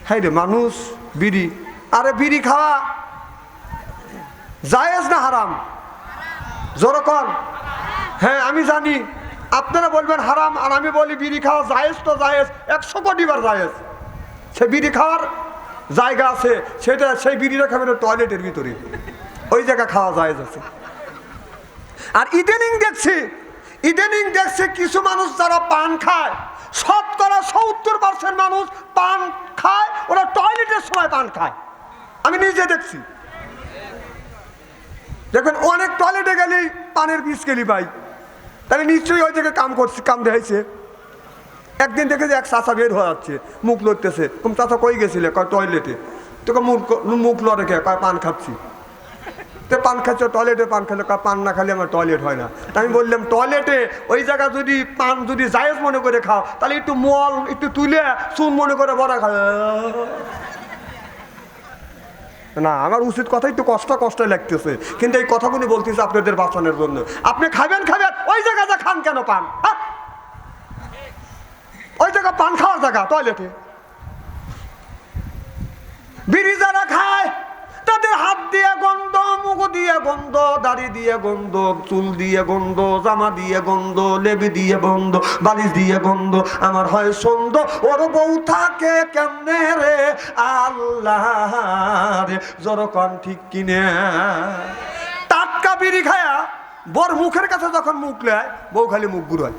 হ্যাঁ রে মানুষ বিড়ি, আরে বিড়ি খাওয়া জায়েজ না হারাম? যেরকম হ্যাঁ আমি জানি, আপনারা বলবেন হারাম, আর আমি বলি বিড়ি খাওয়া জায়েজ তো জায়েজ, 100 কোটি বার জায়েজ। সে বিড়ি খাওয়ার জায়গা আছে, সেটা সেই বিড়িটা খাবেন টয়লেটের ভিতরে, ওই জায়গা খাওয়া জায়েজ আছে। আর ইদানিং দেখছি কিছু মানুষ যারা পান খায়, 70% মানুষ পান খায়, ওরা টয়লেটের সময় পান খায়। আমি নিজে দেখছি, দেখবেন অনেক টয়লেটে গেলেই পানের পিস গেলি পাই, তাহলে নিশ্চয়ই ওই জায়গায় কাম দেখাইছে। একদিন দেখে যে এক চাচা বের হয়ে যাচ্ছে, মুখ লড়তেছে। তুমি চাচা কই গেছিলে? কয় টয়লেটে। তোকে মুখ লড়ে কে? কয় পান খাচ্ছি। তো পান খাচ্ছ, টয়লেটে পান খেলে? পান না খালি আমার টয়লেট হয় না। আমি বললাম টয়লেটে ওই জায়গা যদি পান যদি জায়েজ মনে করে খাও, তাহলে একটু মল একটু তুলে চুন মনে করে বড়া খাও না। আমার উচিত কথা একটু কষ্ট লাগতেছে, কিন্তু এই কথাগুলি বলতেছে আপনাদের বাঁচানোর জন্য। আপনি খাবেন ওই জায়গাটা খান কেন পান? ওই জায়গা পান খাওয়ার জায়গা টয়লেটে। বিড়ি যারা খায় তাদের হাত দিয়ে গন্ধ, মুখ দিয়ে গন্ধ, দাড়ি দিয়ে গন্ধ, চুল দিয়ে গন্ধ, জামা দিয়ে গন্ধ, লেবি দিয়ে গন্ধ, বালিশ দিয়ে গন্ধ। আমার হয় সন্দ, ওর বউ থাকে কেমনে রে আল্লাহ রে, জরকন ঠিক কিনে। টাটকা বিড়ি খায়া বর মুখের কাছে যখন মুখ লেয়, বউ খালি মুখ ঘুরায়।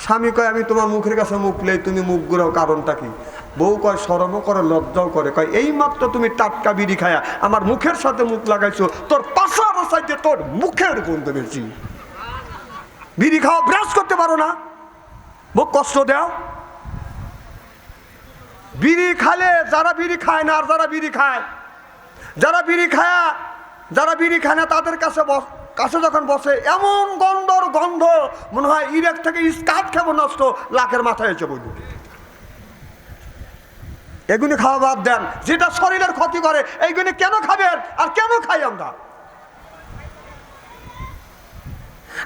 স্বামী কয় আমি তোমার মুখের কাছে মুখ লেই, তুমি মুখ ঘুরাও, কারণটা কি? বউ কয় শরমও করে লজ্জাও করে, কয় এই মাত্র তুমি টাটকা বিড়ি খায়া আমার মুখের সাথে মুখ লাগাইছো, তোর পাশার সাইডে তোর মুখের গন্ধ বেশি। বিড়ি খাওয়া ব্রাশ করতে পারো না, মুখ কষ্ট দাও। বিড়ি খালে যারা বিড়ি খায় না, আর যারা বিড়ি খায় না তাদের কাছে কাছে যখন বসে এমন গন্ধর গন্ধ মনে হয় ইরেক থেকে স্কার্ট খাবো নষ্ট, লাখের মাথায় এসে বলবে। এগুলি খাওয়া বাদ দেন, যেটা শরীরের ক্ষতি করে এইগুলি কেন খাবেন আর কেন খাই আমরা?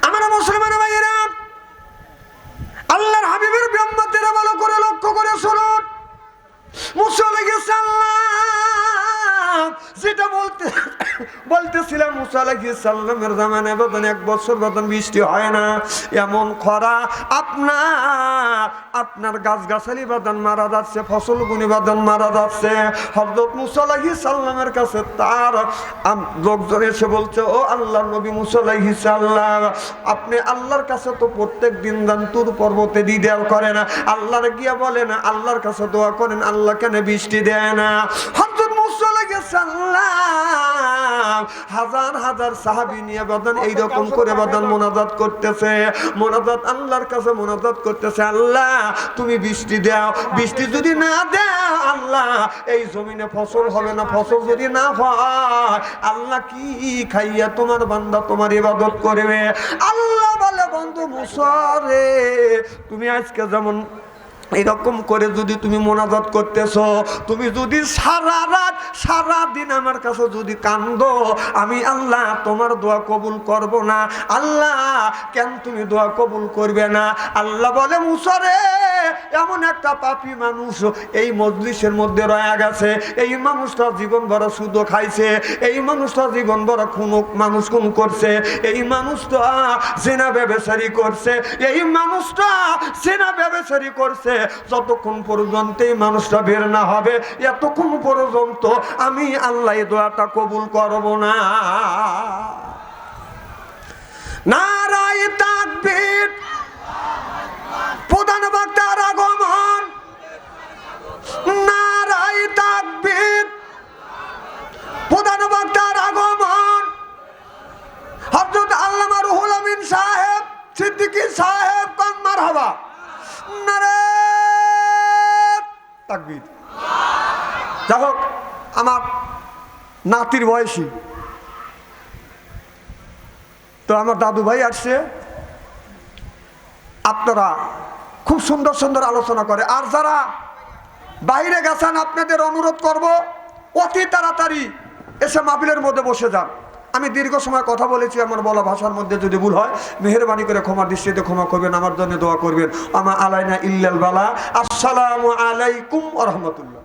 আমরা মুসলমান ভাইয়েরা, আল্লাহর হাবিবের ব্রহ্মতেরা ভালো করে লক্ষ্য করে শুনুন। মুসা আলাইহিস সালাম যেটা বলতেছিলাম, মুসা আলাইহিস সালামের জামানায় বদন 1 বছর বদন বৃষ্টি হয় না, এমন খরা, আপনার গাছগাছালি বাদন মারা যাচ্ছে, ফসল গুনি বাদন মারা যাচ্ছে। হযরত মুসা আলাইহিস সালামের কাছে তার লোকজন এসে বলছে, ও আল্লাহর নবী মুসা আলাইহিস সালাম, আপনি আল্লাহর কাছে তো প্রত্যেক দিন যান তুর পর্বতে দিদার করেন, আল্লাহর গিয়া বলেন, আল্লাহর কাছে দোয়া করেন, আল্লাহ কেন বৃষ্টি দেয় না? হযরত মুসা আলাইহিস সালাম হাজার হাজার সাহাবী নিয়ে বদন এইরকম করে বদন মোনাজাত করতেছে, মোনাজাত আল্লাহর কাছে মোনাজাত করতেছে, আল্লাহ তুমি বৃষ্টি দাও, বৃষ্টি যদি না দাও আল্লাহ এই জমিনে ফসল হবে না, ফসল যদি না হয় আল্লাহ কি খাইয়া তোমার বান্দা তোমার ইবাদত করবে? আল্লাহ বলে, বন্ধু মুসা রে, তুমি আজকে যেমন এরকম করে যদি তুমি মোনাজাত করতেছো, তুমি যদি সারা রাত সারা দিন আমার কাছে যদি কান্দো, আমি আল্লাহ তোমার দোয়া কবুল করব না। আল্লাহ কেন তুমি দোয়া কবুল করবে না? আল্লাহ বলে, মুসা রে, এমন একটা পাপী মানুষ এই মজলিসের মধ্যে রয়ে গেছে, এই মানুষটা জীবন ভর সুদ খাইছে, এই মানুষটা জীবন ভর মানুষ খুন করছে, এই মানুষটা জেনা ব্যভিচারী করছে, এই মানুষটা জেনা ব্যভিচারী করছে। যতক্ষণ পর্যন্ত এই মানুষটা বের না হবে, এতক্ষণ পর্যন্ত আমি আল্লাহ এই দোয়াটা কবুল করব না। নারায়ে তাকবীর, প্রধান বক্তার আগমন, নারায়ে তাকবীর, প্রধান বক্তার আগমন। হযরত আল্লামা রুহুল আমিন সাহেব, সিদ্দিকী সাহেব, কোন মারহাবা, নারায়ে তাকবীর। যাই হোক, আমার নাতির বয়সী তো আমার দাদু ভাই আসছে, আপনারা খুব সুন্দর সুন্দর আলোচনা করে। আর যারা বাইরে গেছেন আপনাদের অনুরোধ করব অতি তাড়াতাড়ি এসে মাহফিলের মধ্যে বসে যান। আমি দীর্ঘ সময় কথা বলেছি, আমার বলা ভাষার মধ্যে যদি ভুল হয় মেহেরবানি করে ক্ষমার দৃষ্টিতে ক্ষমা করবেন, আমার জন্য দোয়া করবেন। আমা আলাইনা ইল্লাল বালা। আসসালামু আলাইকুম ওয়া রাহমাতুল্লাহ।